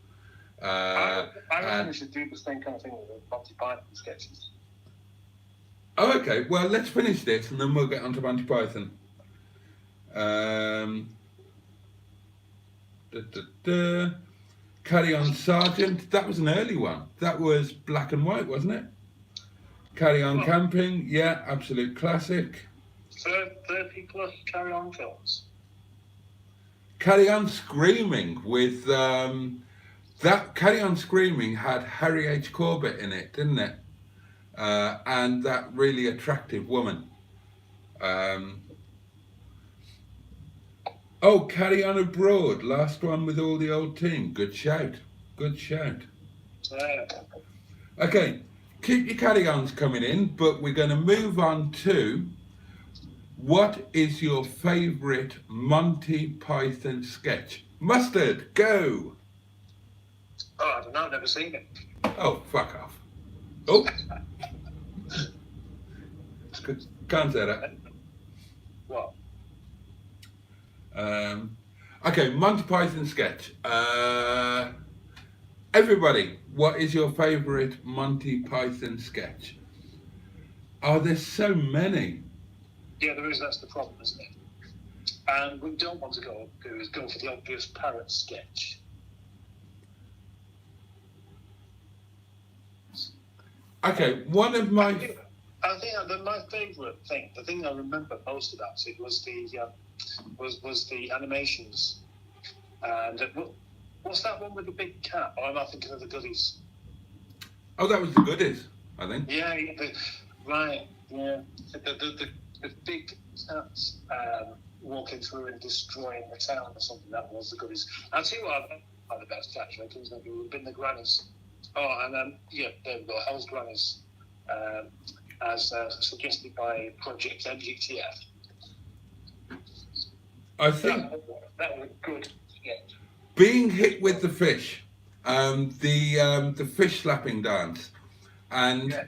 I reckon we should do the same kind of thing with the Monty Python sketches. Oh, okay. Well, let's finish this, and then we'll get on to Monty Python. Carry On Sergeant. That was an early one. That was black and white, wasn't it? Carry On Camping. Yeah, absolute classic. Third people Carry On films. Carry On Screaming with that Carry On Screaming had Harry H. Corbett in it, didn't it? And that really attractive woman. Oh, Carry On Abroad, last one with all the old team. Good shout. Good shout. Okay, keep your carry-ons coming in, but we're going to move on to what is your favourite Monty Python sketch? Mustard, go! Oh, I don't know, I've never seen it. Oh, fuck off. Oh. Can't say that. What? Okay, Monty Python sketch. Everybody, what is your favourite Monty Python sketch? Oh, there's so many. Yeah, there is. That's the problem, isn't it? And what we don't want to go for the obvious parrot sketch. Okay, one of my... I think that my favourite thing, the thing I remember most about it was the animations. And what's that one with the big cat? Oh, I'm not thinking of the Goodies. Oh, that was the Goodies, I think. Yeah, right. Yeah, the big cats walking through and destroying the town or something. That was the Goodies. I'll tell you what, the best actually. Because it would have been the Grannies. Oh, and yeah, there we go. Hell's Grannies. As suggested by Project MGTF. I think that was good sketch. Being Hit with the Fish, the fish slapping dance, and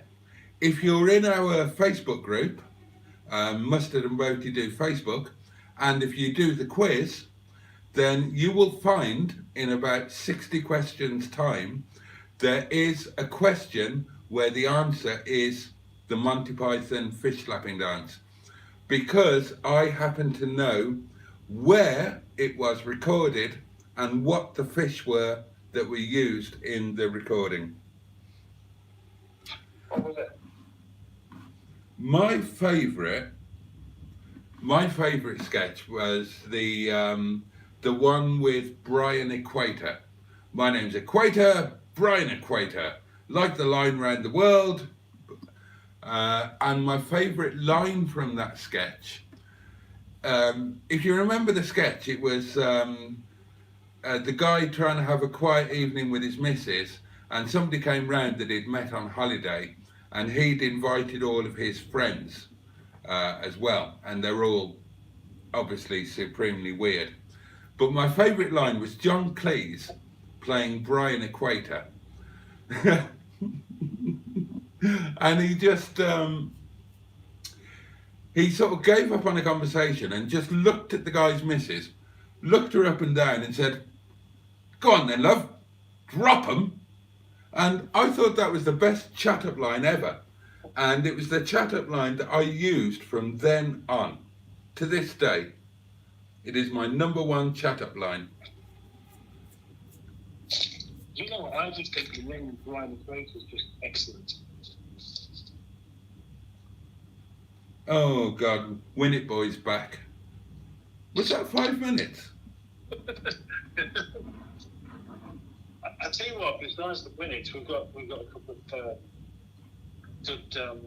if you're in our Facebook group, Mustard and Boaty do Facebook, and if you do the quiz, then you will find in about 60 questions time there is a question where the answer is the Monty Python fish slapping dance, because I happen to know where it was recorded and what the fish were that were used in the recording. What was it? My favourite sketch was the one with Brian Equator. My name's Equator, Brian Equator. Like the line round the world. And my favourite line from that sketch, if you remember the sketch, it was the guy trying to have a quiet evening with his missus, and somebody came round that he'd met on holiday, and he'd invited all of his friends as well, and they're all obviously supremely weird. But my favourite line was John Cleese playing Brian Equator. And he just, he sort of gave up on the conversation and just looked at the guy's missus, looked her up and down and said, "Go on then, love, drop 'em." And I thought that was the best chat-up line ever. And it was the chat-up line that I used from then on. To this day, it is my number one chat-up line. You know what, I just think the name Brian Equator is just excellent. Oh God, Win It Boy's back. Was that 5 minutes? I tell you what, besides the Win It, we've got a couple of good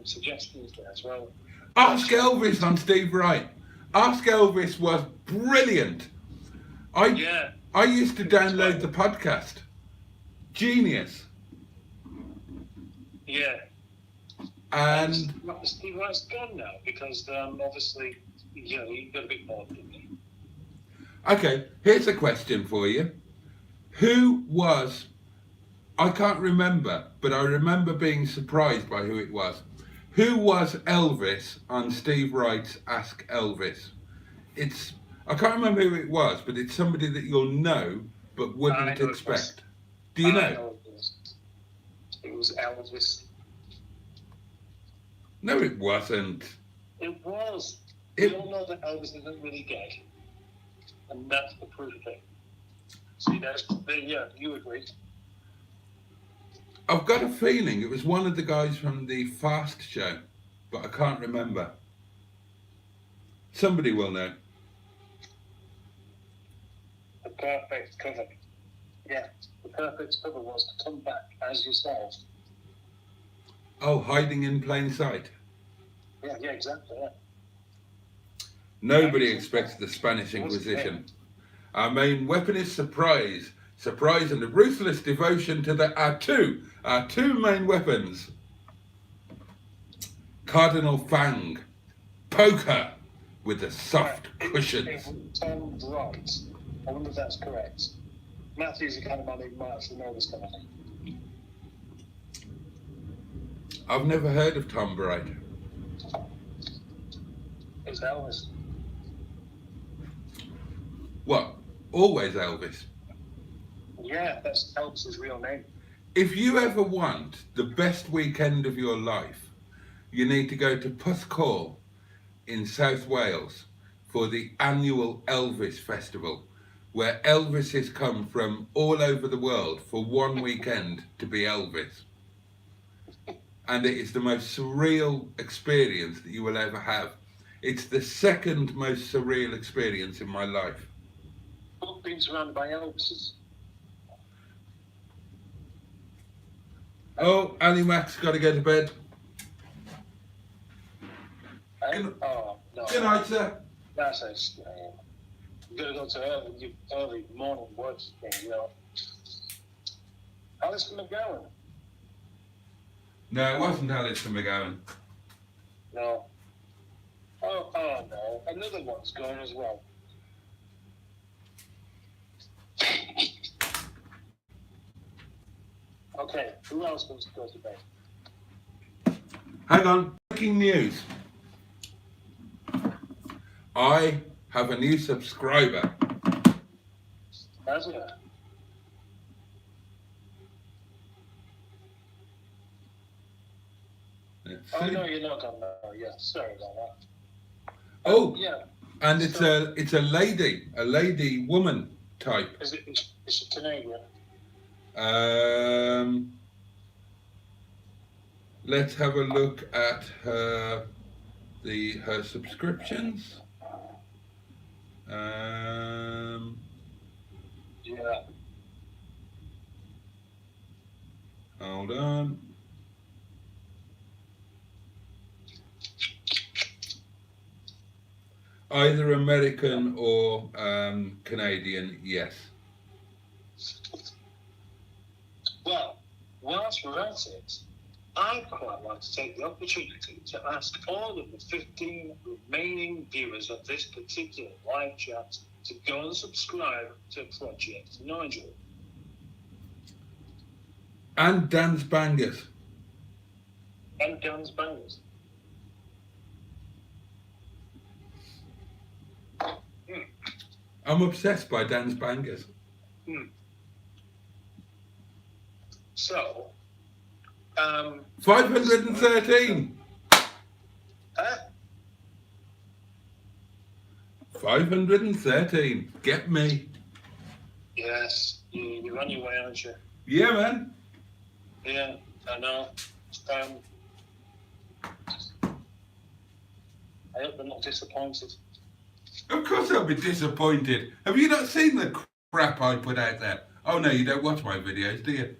suggestions there as well. Ask Elvis on Steve Wright. Ask Elvis was brilliant. Yeah. I used to download the podcast. Genius. Yeah. And Steve Wright's gone now because obviously, he got a bit bored, didn't he? okay, here's a question for you. Who was, I can't remember, but I remember being surprised by who it was. Who was Elvis on Steve Wright's Ask Elvis? I can't remember who it was, but it's somebody that you'll know but wouldn't expect. Do you know? It was Elvis. No, it wasn't. It was. It- We all know that Elvis isn't really gay. And that's the proof of it. See, you agree. I've got a feeling it was one of the guys from the Fast Show, but I can't remember. Somebody will know. The perfect cover. Yeah, the perfect cover was to come back as yourself. Oh, hiding in plain sight. Yeah, exactly. Yeah. Nobody expects the Spanish Inquisition. Our main weapon is surprise. Surprise and a ruthless devotion to our two main weapons. Cardinal Fang. Poker with the soft cushions. Tom Bright. I wonder if that's correct. Matthew's the kind of man who might actually know this kind of thing. I've never heard of Tom Bright. It's Elvis. What? Always Elvis. Yeah, that's Elvis's real name. If you ever want the best weekend of your life, you need to go to Puthcall in South Wales for the annual Elvis Festival, where Elvis has come from all over the world for one weekend to be Elvis. And it is the most surreal experience that you will ever have. It's the second most surreal experience in my life. Being surrounded by Elvises. Oh, Ali Mac's got to go to bed. Oh, no. Good night, sir. That's it. You've got to go to early morning work thing, Alice McGowan? No, it wasn't Alistair McGowan. No. Oh, no. Another one's going as well. Okay, who else wants to go to bed? Hang on. Breaking news. I have a new subscriber. Has it? Let's Oh, see. no, you're not going to know. Yeah, sorry about that. Oh, Yeah. and it's a lady woman type. Is it Canadian? Let's have a look at her subscriptions. Yeah. Hold on. Either American or Canadian, yes. Well, whilst we're at it, I'd quite like to take the opportunity to ask all of the 15 remaining viewers of this particular live chat to go and subscribe to Project Nigel. And Dan's Bangers. And Dan's Bangers. I'm obsessed by Dan's Bangers. So, 513. huh? 513. Get me. Yes, you're on your way, aren't you? Yeah, man. Yeah, I know. I hope they're not disappointed. Of course I'll be disappointed. Have you not seen the crap I put out there? Oh no, you don't watch my videos, do you?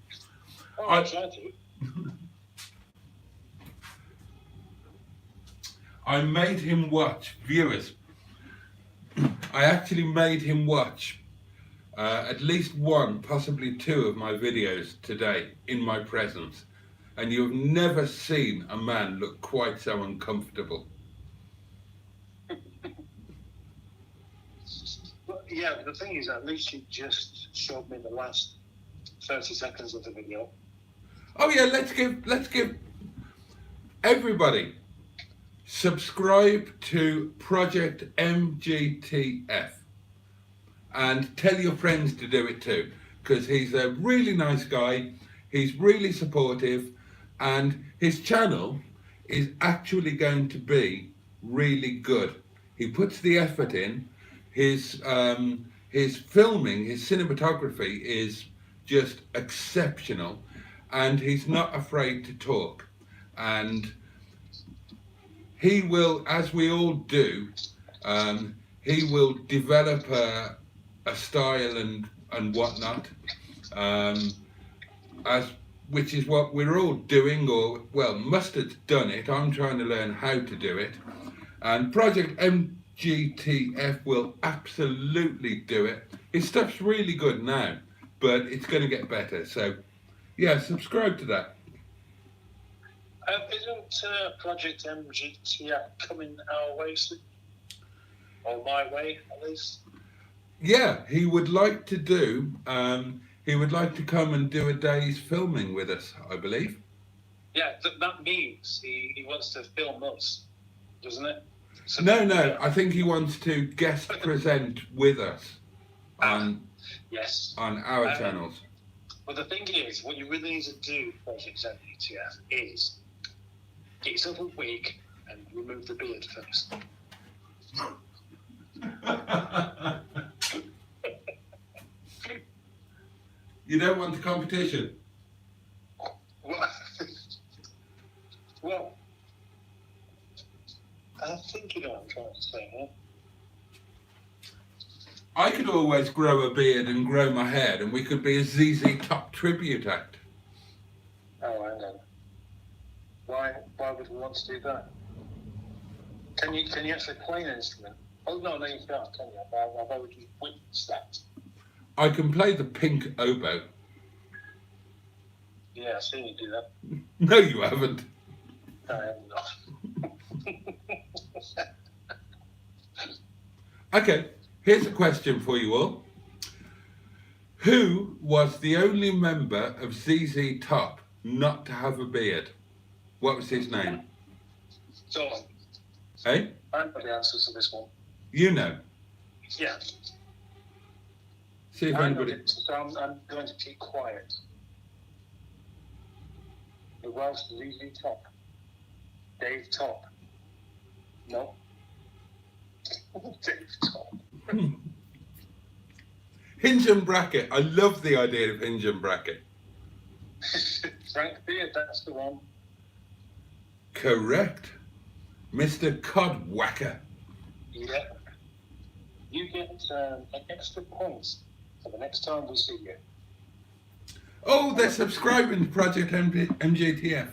Oh, I try to. I made him watch, viewers. I actually made him watch at least one, possibly two of my videos today in my presence, and you've never seen a man look quite so uncomfortable. But yeah, the thing is, at least you just showed me the last 30 seconds of the video. Oh yeah, let's give everybody subscribe to Project MGTF and tell your friends to do it too, because he's a really nice guy, he's really supportive, and his channel is actually going to be really good. He puts the effort in. His filming, his cinematography is just exceptional, and he's not afraid to talk. And he will, as we all do, he will develop a style and whatnot, which is what we're all doing, or well, Mustard's done it. I'm trying to learn how to do it, and Project MGTF will absolutely do it. His stuff's really good now, but it's going to get better. So, yeah, subscribe to that. Isn't Project MGTF coming our way soon? Or my way, at least? Yeah, he would like to do. He would like to come and do a day's filming with us, I believe. Yeah, that means he wants to film us, doesn't it? So No, I think he wants to guest present with us on our channels. But the thing is, what you really need to do, Project MGTF, is get yourself a wig and remove the beard first. You don't want the competition? Well, I think you know what I'm trying to say, huh? I could always grow a beard and grow my hair, and we could be a ZZ Top tribute act. Oh, hang on. Why would we want to do that? Can you actually play an instrument? Oh, no, you can't, can you? I've already witnessed that. I can play the pink oboe. Yeah, I've seen you do that. No, you haven't. No, I have not. Okay, here's a question for you all. Who was the only member of ZZ Top not to have a beard? What was his name? So, Eh? I know the answers to this one. You know. Yeah. See if I know anybody... it, so I'm going to keep quiet. The Welsh ZZ Top. Dave Top. No. Dave Top. Hinge and Bracket. I love the idea of Hinge and Bracket. Frank Beard, that's the one. Correct. Mr. Codwhacker. Yeah. You get an extra point for the next time we see you. Oh, they're subscribing to Project MGTF.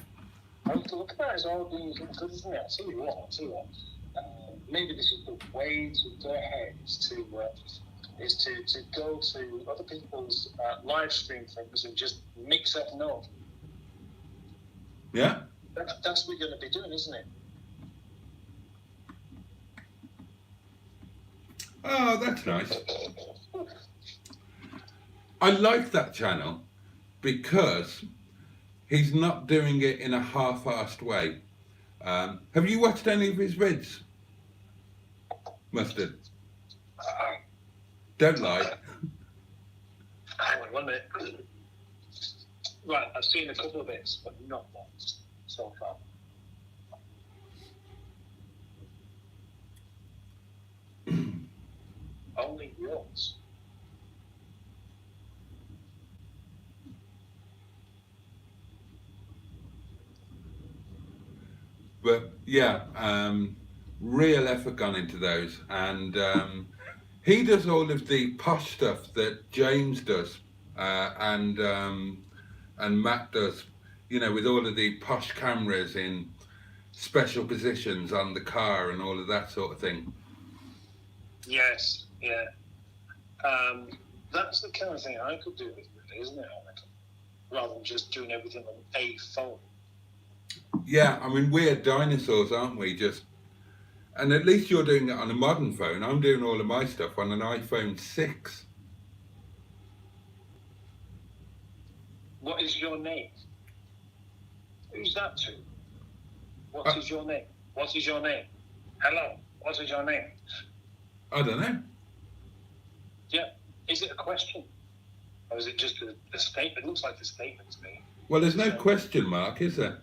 Oh, look at that, it's all being good, isn't it? I'll tell you what. Maybe this is the way to go ahead, is to go to other people's live stream things and just mix up notes. Yeah? That's what we're going to be doing, isn't it? Oh, that's nice. I like that channel because he's not doing it in a half-assed way. Have you watched any of his vids, Mustard? Don't lie. Hang on 1 minute. Right, I've seen a couple of bits, but not much so far. Only yours. But yeah, real effort gone into those, and he does all of the posh stuff that James does, and Matt does. You know, with all of the posh cameras in special positions on the car and all of that sort of thing. Yes, yeah. That's the kind of thing I could do with, really, isn't it, I reckon? Rather than just doing everything on a phone. Yeah, I mean, we're dinosaurs, aren't we? And at least you're doing it on a modern phone. I'm doing all of my stuff on an iPhone 6. What is your name? Who's that to? What is your name? What is your name? Hello, what is your name? I don't know. Yeah. Is it a question? Or is it just a statement? It looks like a statement to me. Well, there's no question mark, is there?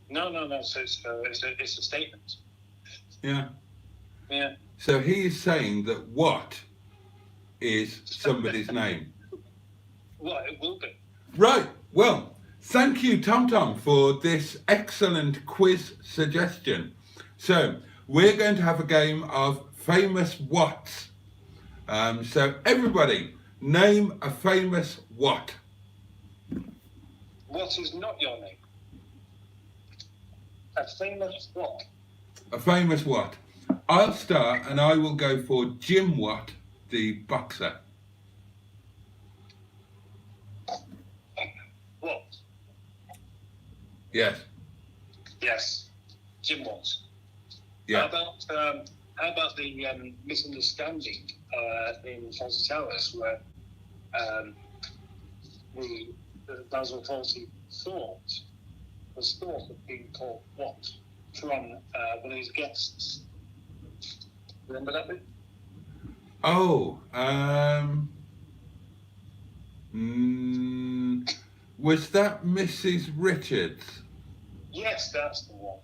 No. So it's a statement. Yeah. Yeah. So he's saying that what is somebody's name? Well, it will be. Right. Well, thank you, Tom Tom, for this excellent quiz suggestion. So we're going to have a game of famous whats. So everybody, name a famous what. What is not your name? A famous what? A famous what? I'll start and I will go for Jim Watt, the boxer. What? Yes. Yes. Jim Watts. Yeah. How about the misunderstanding in Fawlty Towers where the Basil Fawlty was thought of being called what from one of his guests? Remember that bit? Oh, was that Mrs. Richards? Yes, that's the one.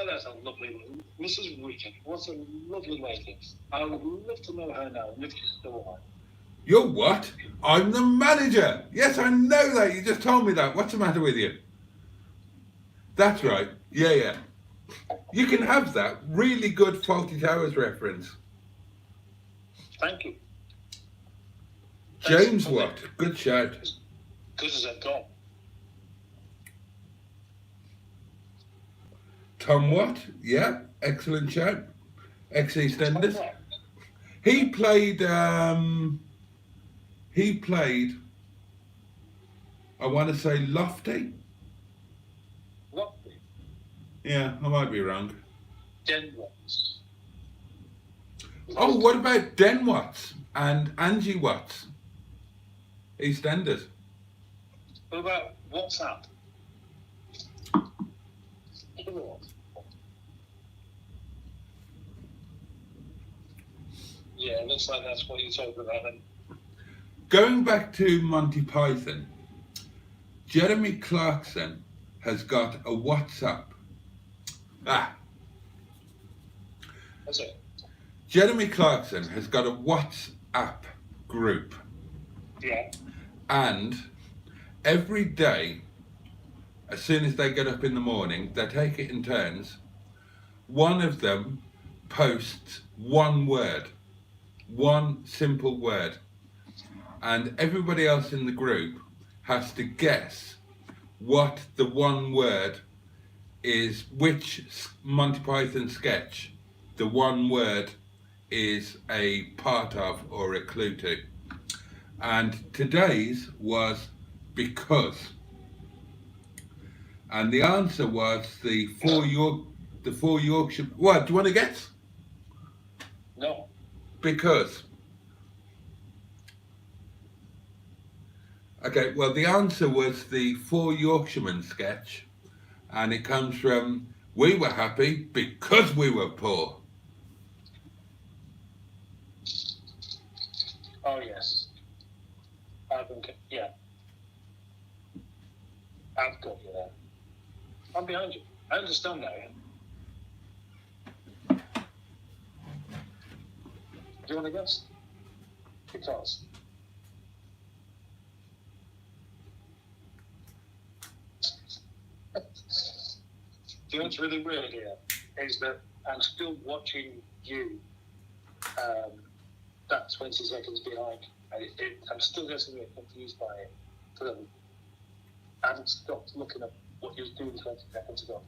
That's a lovely one. Mrs. Richard. What a lovely lady. I would love to know her now, if she's still alive. You're what? I'm the manager. Yes, I know that. You just told me that. What's the matter with you? That's right. Yeah. You can have that. Really good Fawlty Towers reference. Thank you. James Watt. Good shout. Good as a dog. Tom Watt. Yeah. Excellent shout. Ex-EastEnders. He played, I want to say Lofty. What? Yeah, I might be wrong. Den Watts. Oh, what about Den Watts and Angie Watts? EastEnders. What about WhatsApp? Yeah, it looks like that's what you're talking about then. Going back to Monty Python, Jeremy Clarkson has got a WhatsApp. That's it. Jeremy Clarkson has got a WhatsApp group. Yeah. And every day, as soon as they get up in the morning, they take it in turns. One of them posts one word, one simple word. And everybody else in the group has to guess what the one word is, which Monty Python sketch the one word is a part of or a clue to. And today's was because. And the answer was the four Yorkshire. What, do you want to guess? No. Because. Okay, well, the answer was the Four Yorkshiremen sketch, and it comes from "We were happy because we were poor." Oh, yes. I've got you there. I'm behind you. I understand now, yeah. Do you want to guess? Because. Do you know what's really weird here? Is that I'm still watching you that 20 seconds behind. And I'm still getting a bit confused by it. So I haven't stopped looking at what you were doing 20 seconds ago.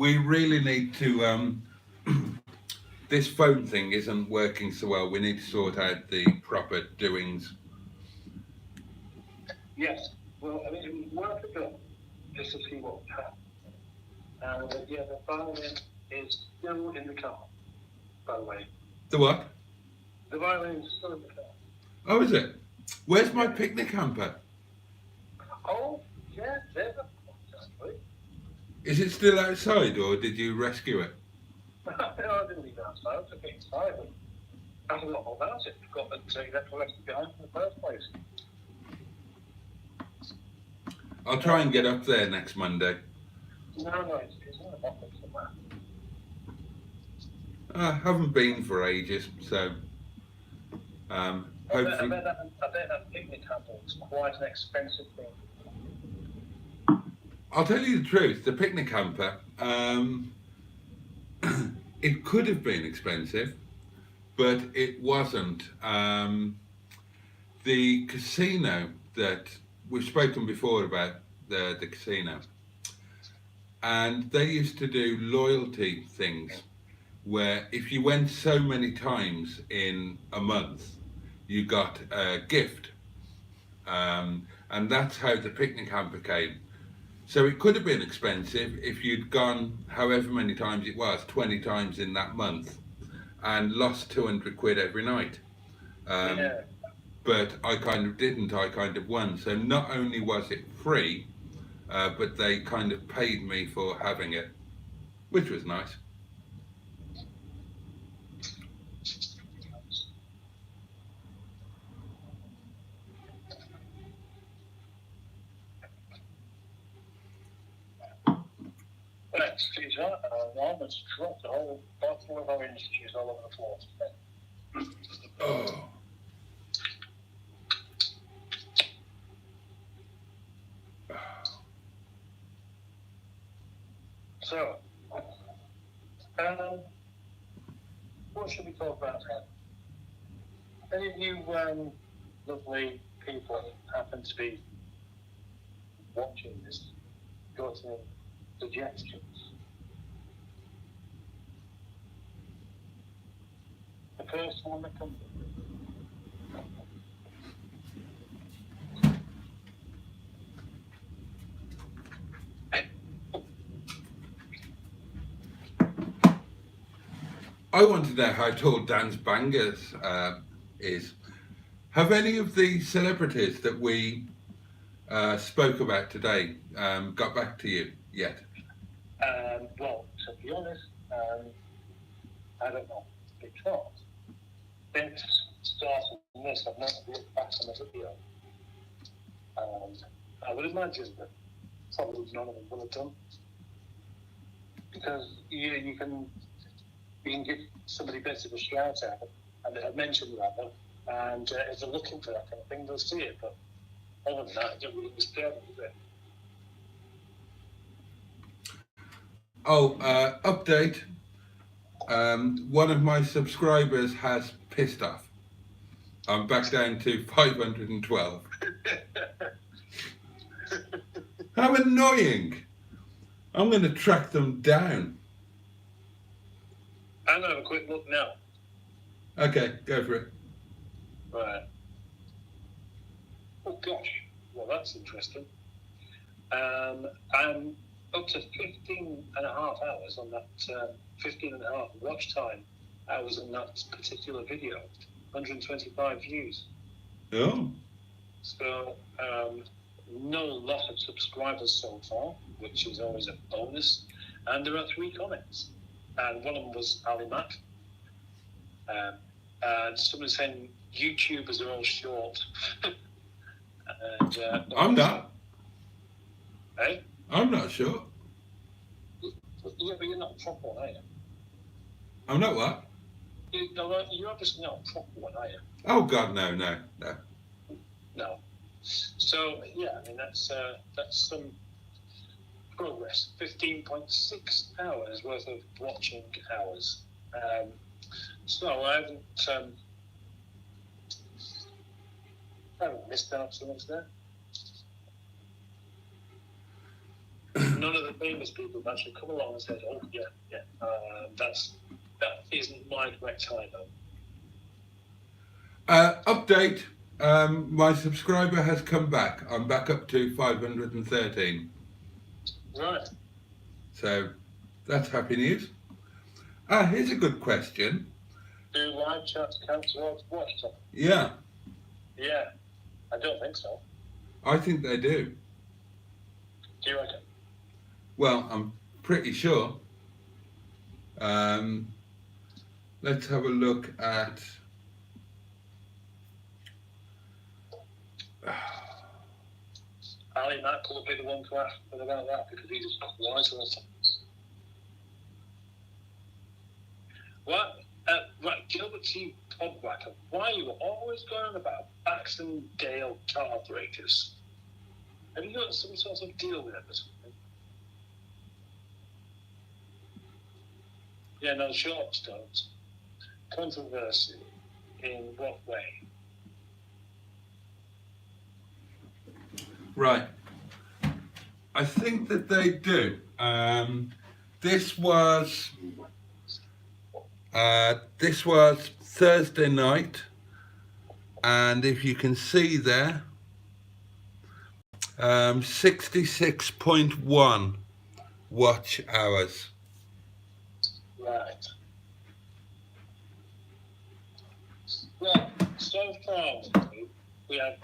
we really need to. This phone thing isn't working so well. We need to sort out the proper doings. Yes. Well, I mean, it was worth a go just to see what happened. Yeah, the violin is still in the car, by the way. The what? The violin is still in the car. Oh, is it? Where's my picnic hamper? Oh, yeah, there's a actually. Is it still outside, or did you rescue it? No, I didn't leave it outside. I took it inside. And I forgot all about it. Forgot that you had to left it behind in the first place. I'll try and get up there next Monday. No, it's in the office somewhere. I haven't been for ages, so hopefully. I bet that picnic hamper is quite an expensive thing. I'll tell you the truth. The picnic hamper, it could have been expensive, but it wasn't. The casino that we've spoken before about the casino, and they used to do loyalty things where if you went so many times in a month, you got a gift. And that's how the picnic hamper came. So it could have been expensive if you'd gone however many times it was, 20 times in that month, and lost 200 quid every night. Yeah. But I kind of didn't, I kind of won. So not only was it free, but they kind of paid me for having it, which was nice. Excuse me, Mom has dropped a whole bottle of orange juice all over the floor. Oh. So, what should we talk about then? Any of you lovely people happen to be watching this, got any suggestions? The first one that comes I want to know how tall Dan's Bangers is. Have any of the celebrities that we spoke about today got back to you yet? well, to be honest, I don't know, because since starting this, I've not looked back on the video. I would imagine that probably none of them will have done, because you can give somebody a bit of a shout out and a mention rather, and if they're looking for that kind of thing, they'll see it. But other than that, I don't really disturb them, is it? Oh, update. One of my subscribers has pissed off. I'm back down to 512. How annoying. I'm going to track them down. I'm going to have a quick look now. Okay, go for it. Right. Oh gosh, well that's interesting. I'm up to 15 and a half hours on that, 15 and a half watch time hours on that particular video. 125 views. Oh. So, no loss of subscribers so far, which is always a bonus. And there are 3 comments. And one of them was Ali Matt. And someone saying YouTubers are all short. And, I'm not. Hey? I'm not sure. Yeah, but you're not a proper one, are you? I'm not what? You're obviously not a proper one, are you? Oh God, no. No. So yeah, I mean that's some progress. 15.6 hours worth of watching hours. So I haven't missed out so much there. none of the famous people have actually come along and said, "Oh yeah, that isn't my correct time." Update. My subscriber has come back. I'm back up to 513. Right. So that's happy news. Here's a good question. Do live chats count towards watch time? Yeah, Yeah, I don't think so. I think they do. Do you reckon? Well, I'm pretty sure. Let's have a look at. Ali Mack will be the one to ask about that because he's just quite awesome. What? Right, Gilbert T. Podwhacker, why are you always going about Baxendale car breakers? Have you got some sort of deal with them or something? Yeah, no, short stones. Controversy. In what way? Right. I think that they do. This was Thursday night, and if you can see there, 66.1 watch hours. Right. Well, so far we have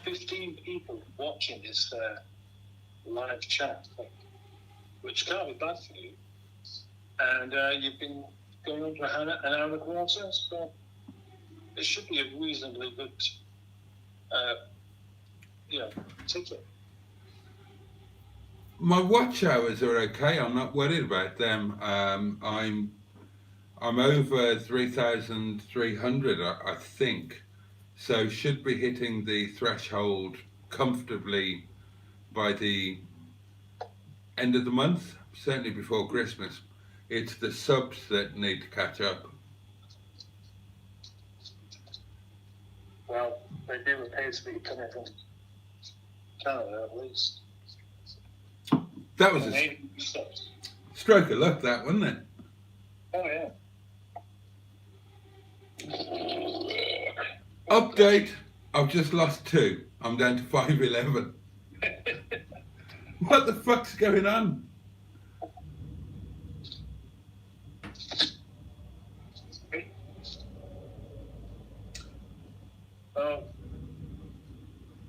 15 people watching this live chat thing, which can't be bad for you. And you've been going on for an hour and a quarter, so it should be a reasonably good, ticket. My watch hours are okay. I'm not worried about them. I'm over 3,300, I think. So should be hitting the threshold comfortably by the end of the month, certainly before Christmas. It's the subs that need to catch up. Well, they do appear to be coming from Canada at least. That was a Maybe stopped. stroke of luck, that, wasn't it? Oh yeah. Update, I've just lost 2. I'm down to 511. What the fuck's going on?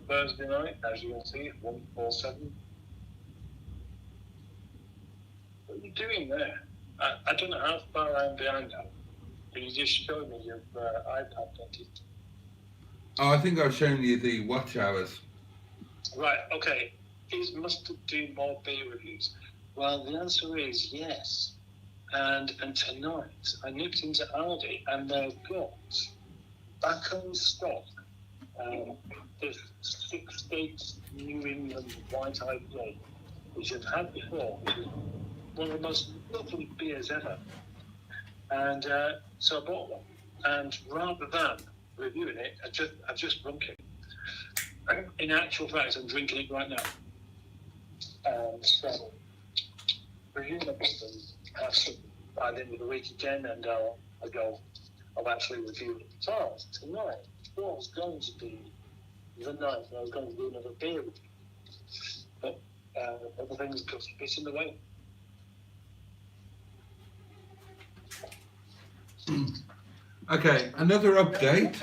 Thursday night, as you can see, 147. What are you doing there? I don't know how far I'm behind now. Can you just show me your iPad, don't you? Oh, I think I've shown you the watch hours. Right, okay. Is Mustard doing more beer reviews? Well, the answer is yes. And tonight, I nipped into Aldi and they've got back on stock the 6 States New England White IPA, which I've had before, which is one of the most lovely beers ever. And so I bought one. And rather than reviewing it, I've just drunk it. In actual fact, I'm drinking it right now. So, presumably, have some by the end of the week again, and I'll actually review it. So, tonight was going to be the night I was going to do another beer review. But other things got a bit in the way. Okay, another update.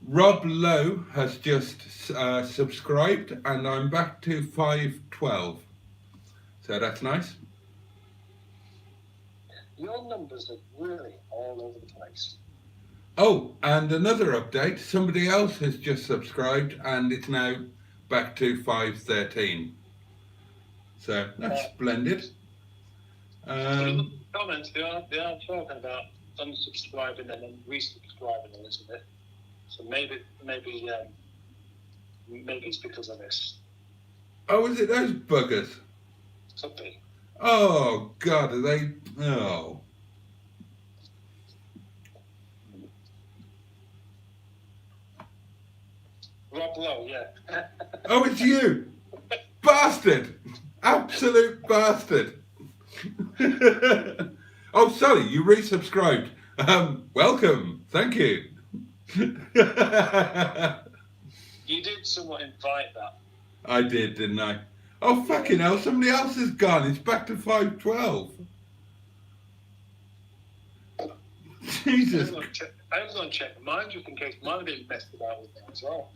Rob Lowe has just subscribed, and I'm back to 512. So that's nice. Your numbers are really all over the place. Oh, and another update. Somebody else has just subscribed, and it's now back to 513. So that's splendid. Comments, they are talking about unsubscribing and then resubscribing a little bit. So maybe it's because of this. Oh, is it those buggers? Could be. Oh, God, are they... Oh. Rob Lowe, yeah. Oh, it's you! bastard! Absolute bastard! Oh, Sally, you resubscribed. Welcome. Thank you. You did somewhat invite that. I did, didn't I? Oh, fucking hell, somebody else has gone. It's back to 512. Jesus. I was going to check mine just in case mine have been messed about with that as well.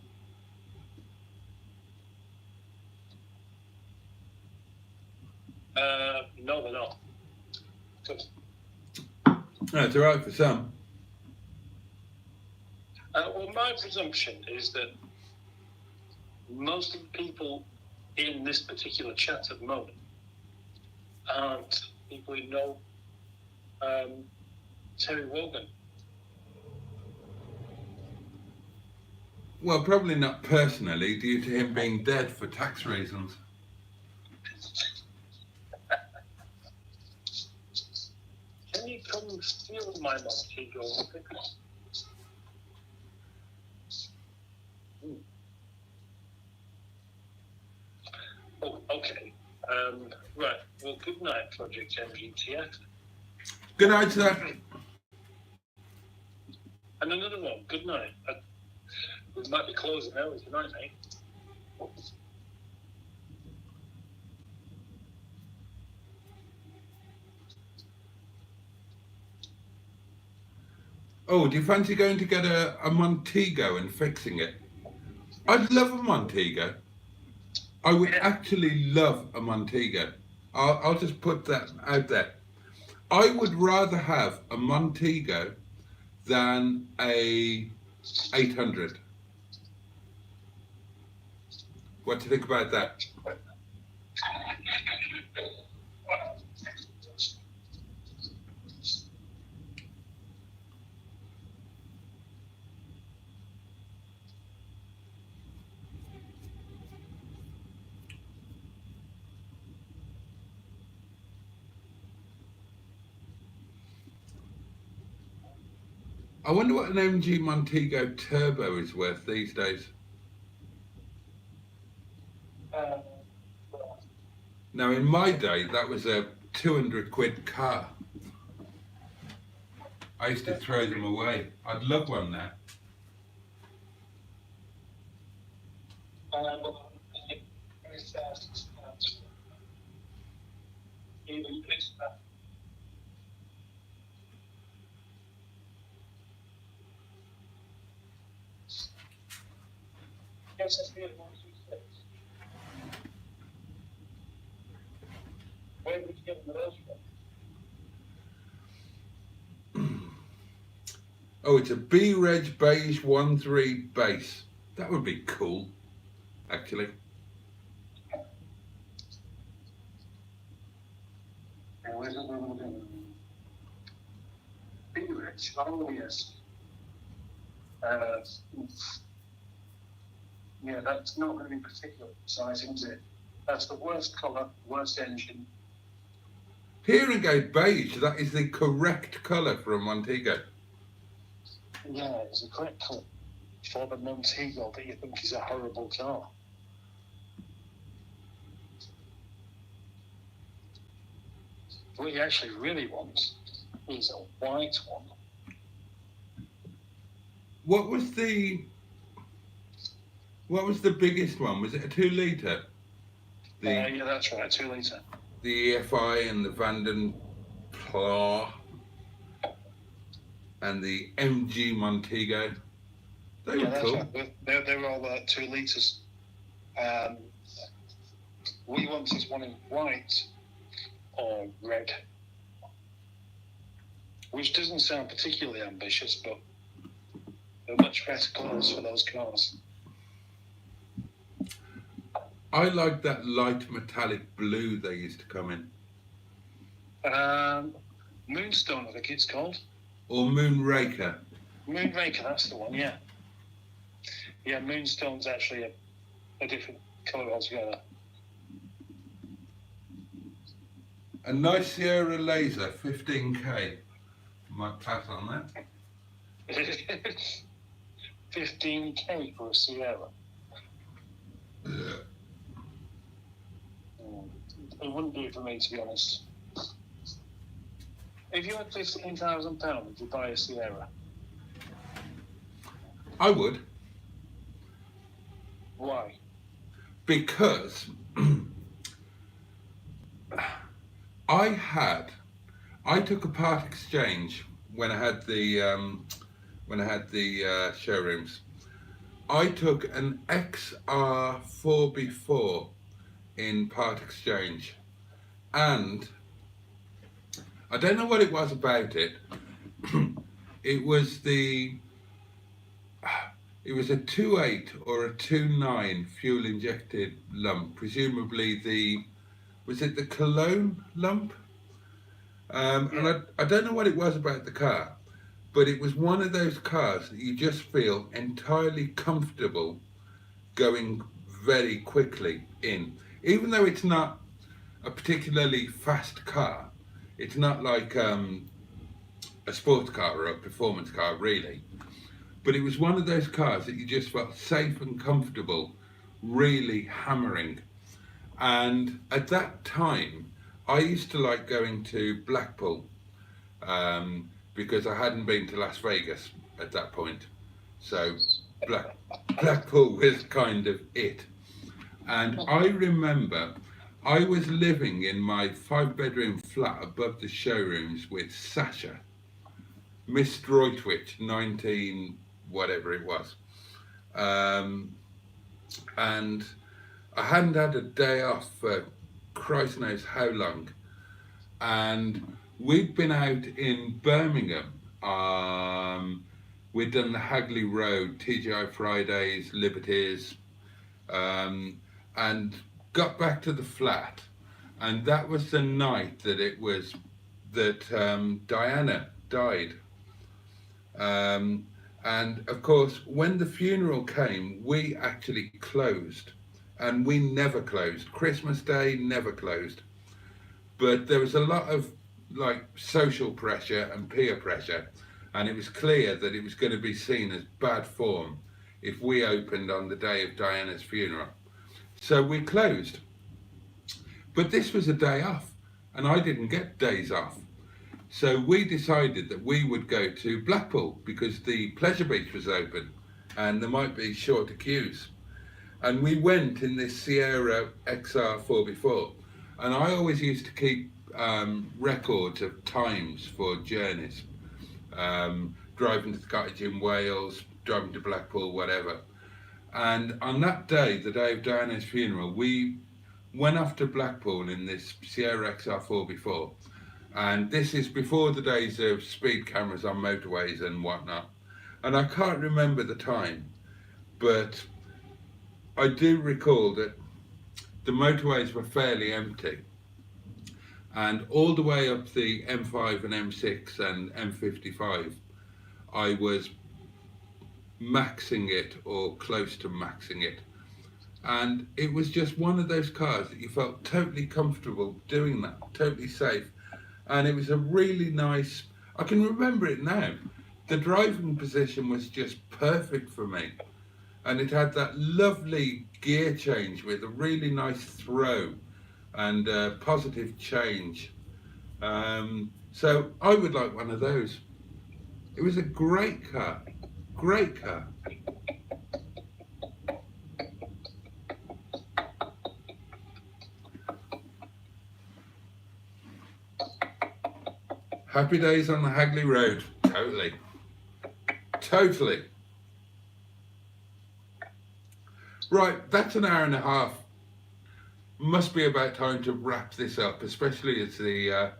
No, they're not. Good. That's all right for some. Well, my presumption is that most of the people in this particular chat at the moment aren't people who know Terry Wogan. Well, probably not personally, due to him being dead for tax reasons. Can you come steal my Montego? Oh, okay. Right. Well, good night, Project MGTF. Good night, sir. And another one. Good night. We might be closing early tonight, mate. Oh, do you fancy going to get a Montego and fixing it? I'd love a Montego. I would actually love a Montego. I'll just put that out there. I would rather have a Montego than a 800. What do you think about that? I wonder what an MG Montego Turbo is worth these days. Now, in my day, that was a 200 quid car. I used to throw them away. I'd love one now. Where would you get those from? Oh, it's a B-Reg Beige 13 base. That would be cool, actually. B-Reg, oh yes. Yeah, that's not going to be particularly exciting, is it? That's the worst colour, worst engine. Hearing aid beige, that is the correct colour for a Montego. Yeah, it's the correct colour for the Montego that you think is a horrible car. What you actually really want is a white one. What was the biggest one? Was it a 2 litre? Yeah, that's right, 2 litre. The EFI and the Vanden Plas and the MG Montego. They were that's cool. right. They were all 2 litres. What you want is one in white or red, which doesn't sound particularly ambitious, but they're much better colours for those cars. I like that light metallic blue they used to come in. Moonstone, I think it's called. Or Moonraker. Moonraker, that's the one, yeah. Yeah, Moonstone's actually a different colour altogether. A nice Sierra Laser 15K. Might pass on that. 15K for a Sierra. it wouldn't do it for me, to be honest. If you had £15,000, would you buy a Sierra? I would, Why? because I took a part exchange when I had the showrooms. I took an XR4B4 in part exchange, and I don't know what it was about it. It was a 2.8 or a 2.9 fuel injected lump, presumably was it the Cologne lump? And I don't know what it was about the car, but it was one of those cars that you just feel entirely comfortable going very quickly in. Even though it's not a particularly fast car, it's not like a sports car or a performance car really, but it was one of those cars that you just felt safe and comfortable really hammering. And at that time, I used to like going to Blackpool because I hadn't been to Las Vegas at that point. So Blackpool was kind of it. And I remember I was living in my 5-bedroom flat above the showrooms with Sasha, Miss Droitwich, 19 whatever it was. And I hadn't had a day off for Christ knows how long. And we'd been out in Birmingham. We'd done the Hagley Road, TGI Fridays, Liberties, and got back to the flat. And that was the night that Diana died. And of course, when the funeral came, we actually closed. And we never closed. Christmas Day never closed. But there was a lot of like social pressure and peer pressure, and it was clear that it was going to be seen as bad form if we opened on the day of Diana's funeral. So we closed. But this was a day off, and I didn't get days off. So we decided that we would go to Blackpool because the Pleasure Beach was open and there might be shorter queues. And we went in this Sierra XR4B4, and I always used to keep records of times for journeys, driving to the cottage in Wales, driving to Blackpool, whatever. And on that day, the day of Diana's funeral, we went off to Blackpool in this Sierra XR4B4, and this is before the days of speed cameras on motorways and whatnot. And I can't remember the time, but I do recall that the motorways were fairly empty, and all the way up the M5 and M6 and M55, I was maxing it or close to maxing it. And it was just one of those cars that you felt totally comfortable doing that, totally safe. And it was a really nice, I can remember it now. The driving position was just perfect for me. And it had that lovely gear change with a really nice throw and positive change. So I would like one of those. It was a great car, great car. Happy days on the Hagley Road, totally, totally. Right, that's an hour and a half. Must be about time to wrap this up, especially as the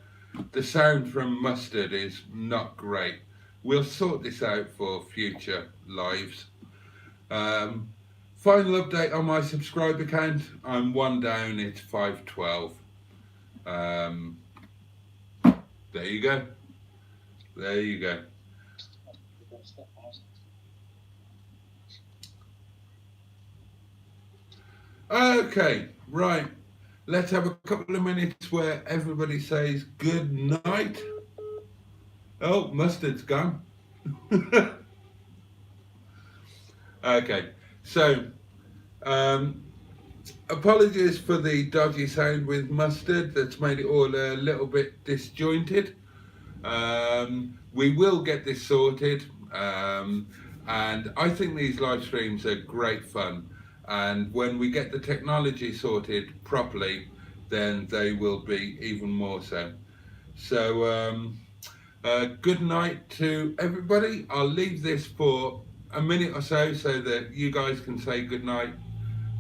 sound from Mustard is not great. We'll sort this out for future lives. Final update on my subscriber count. I'm one down, it's 512. There you go. There you go. Okay, right. Let's have a couple of minutes where everybody says good night. Oh, Mustard's gone. Okay, so apologies for the dodgy sound with Mustard. That's made it all a little bit disjointed. We will get this sorted, and I think these live streams are great fun, and when we get the technology sorted properly, then they will be even more so. So good night to everybody. I'll leave this for a minute or so that you guys can say good night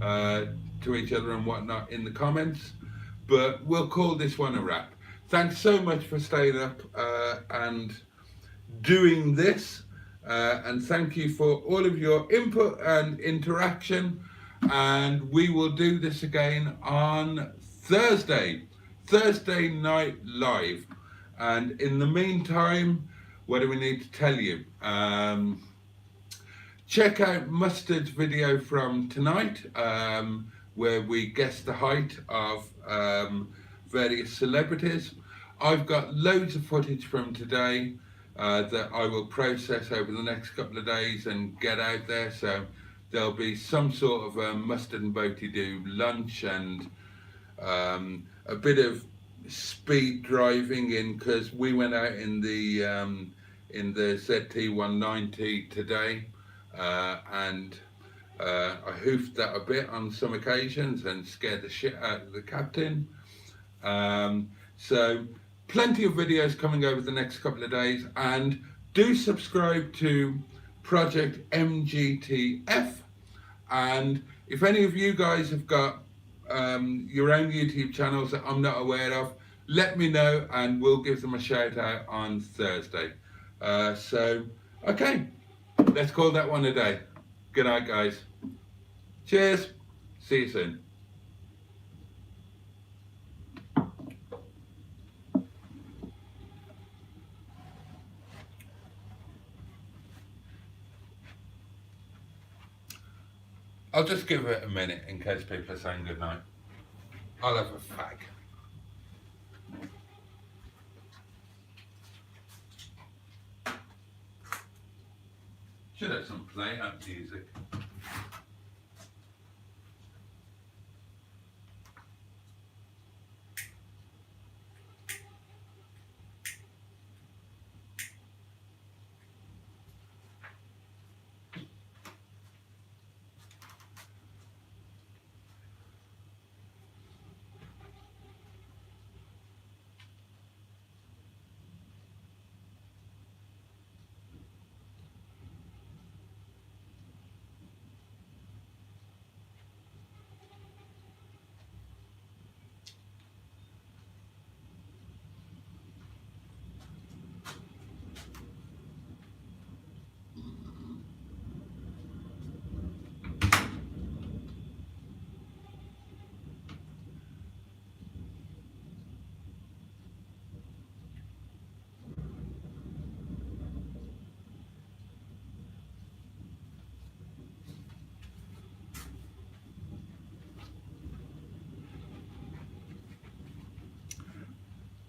to each other and whatnot in the comments, but we'll call this one a wrap. Thanks so much for staying up and doing this, and thank you for all of your input and interaction, and we will do this again on Thursday night live. And in the meantime, what do we need to tell you? Check out Mustard's video from tonight, where we guess the height of various celebrities. I've got loads of footage from today that I will process over the next couple of days and get out there. So there'll be some sort of a Mustard and Boaty do lunch and a bit of speed driving in, because we went out in the ZT190 today, and I hoofed that a bit on some occasions and scared the shit out of the captain. So plenty of videos coming over the next couple of days, and do subscribe to Project MGTF. And if any of you guys have got your own YouTube channels that I'm not aware of, let me know and we'll give them a shout out on Thursday. So okay, let's call that one a day. Good night, guys. Cheers. See you soon. I'll just give it a minute in case people are saying goodnight. I'll have a fag. Should have some play-out music.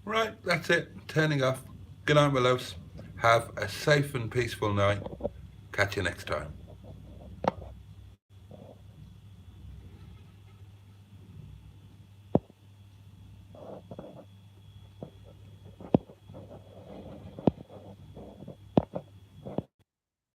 Right, that's it. Turning off. Good night, my loves. Have a safe and peaceful night. Catch you next time.